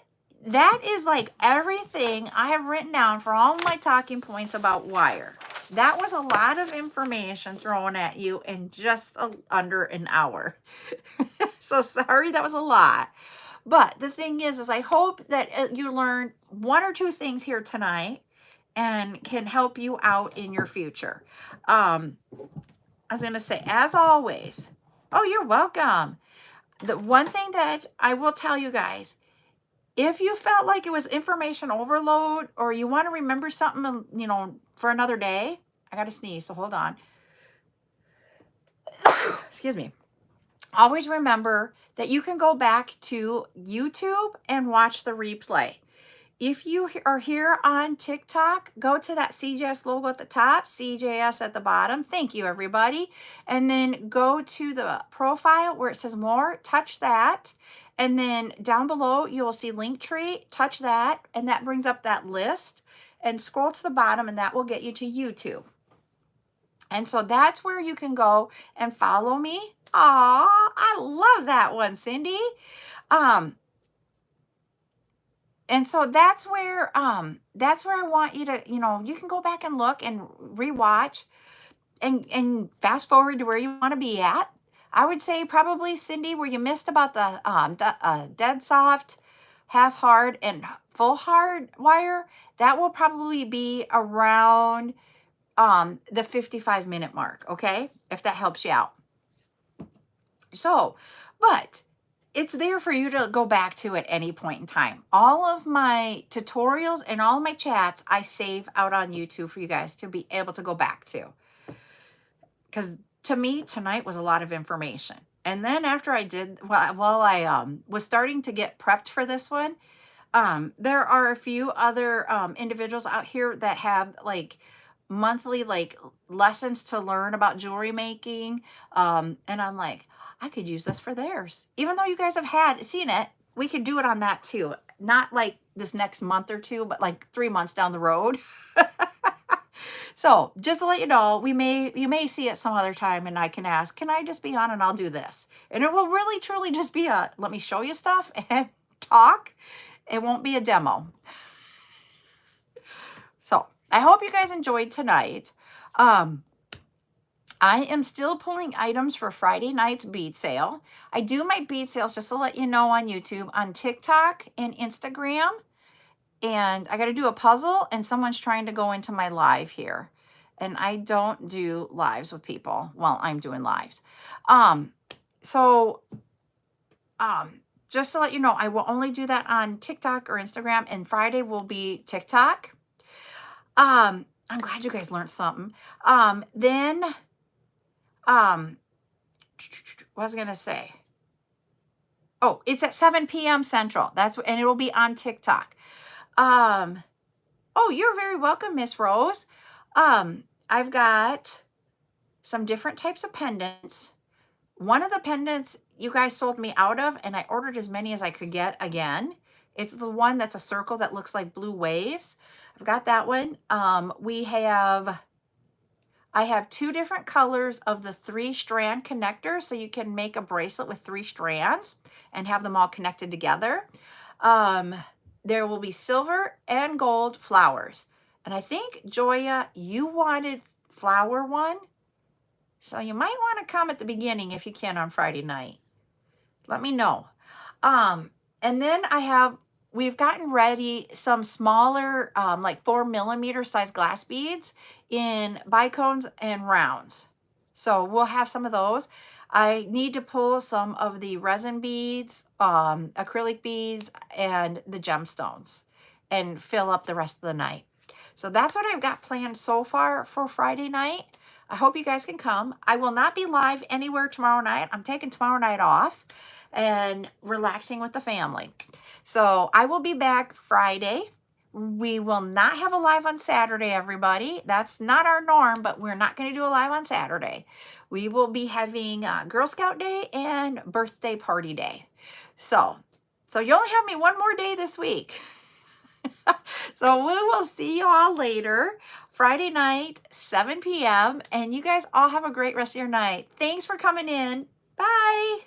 is like everything I have written down for all my talking points about wire. That was a lot of information thrown at you in just under an hour. So sorry, that was a lot. But the thing is I hope that you learned one or two things here tonight and can help you out in your future. I was going to say, as always, oh, you're welcome. The one thing that I will tell you guys, if you felt like it was information overload or you want to remember something, you know, for another day, I got to sneeze, so hold on. Excuse me. Always remember that you can go back to YouTube and watch the replay. If you are here on TikTok, go to that CJS logo at the top, CJS at the bottom. Thank you, everybody. And then go to the profile where it says more, touch that. And then down below, you will see Linktree, touch that, and that brings up that list. And scroll to the bottom, and that will get you to YouTube. And so that's where you can go and follow me. Aw, I love that one, Cindy. And so that's where I want you to, you know, you can go back and look and rewatch and fast forward to where you want to be at. I would say probably, Cindy, where you missed about the dead soft, half hard, and full hard wire, that will probably be around the 55-minute mark, okay? If that helps you out. So, but it's there for you to go back to at any point in time. All of my tutorials and all of my chats, I save out on YouTube for you guys to be able to go back to. Because to me, tonight was a lot of information. And then after I did, while I was starting to get prepped for this one, there are a few other individuals out here that have like monthly like lessons to learn about jewelry making. And I'm like, I could use this for theirs. Even though you guys have seen it, we could do it on that too. Not like this next month or two, but like 3 months down the road. So just to let you know, you may see it some other time and I can ask, can I just be on and I'll do this? And it will really truly just be let me show you stuff and talk. It won't be a demo. So I hope you guys enjoyed tonight. I am still pulling items for Friday night's bead sale. I do my bead sales, just to let you know, on YouTube, on TikTok and Instagram. And I got to do a puzzle, and someone's trying to go into my live here. And I don't do lives with people while I'm doing lives. So just to let you know, I will only do that on TikTok or Instagram, and Friday will be TikTok. I'm glad you guys learned something. Then what was I gonna say? Oh, it's at 7 p.m. Central. And it will be on TikTok. Oh, you're very welcome, Miss Rose. I've got some different types of pendants. One of the pendants you guys sold me out of, and I ordered as many as I could get again. It's the one that's a circle that looks like blue waves. I've got that one. I have 2 different colors of the 3-strand connector, so you can make a bracelet with 3 strands and have them all connected together. There will be silver and gold flowers. And I think, Joya, you wanted flower one. So you might want to come at the beginning if you can on Friday night. Let me know. And then we've gotten ready some smaller, like 4mm size glass beads in bicones and rounds. So we'll have some of those. I need to pull some of the resin beads, acrylic beads, and the gemstones and fill up the rest of the night. So that's what I've got planned so far for Friday night. I hope you guys can come. I will not be live anywhere tomorrow night. I'm taking tomorrow night off and relaxing with the family. So I will be back Friday. We will not have a live on Saturday, everybody. That's not our norm, but we're not going to do a live on Saturday. We will be having Girl Scout Day and birthday party day. So you only have me one more day this week. So we will see you all later. Friday night, 7 p.m. And you guys all have a great rest of your night. Thanks for coming in. Bye.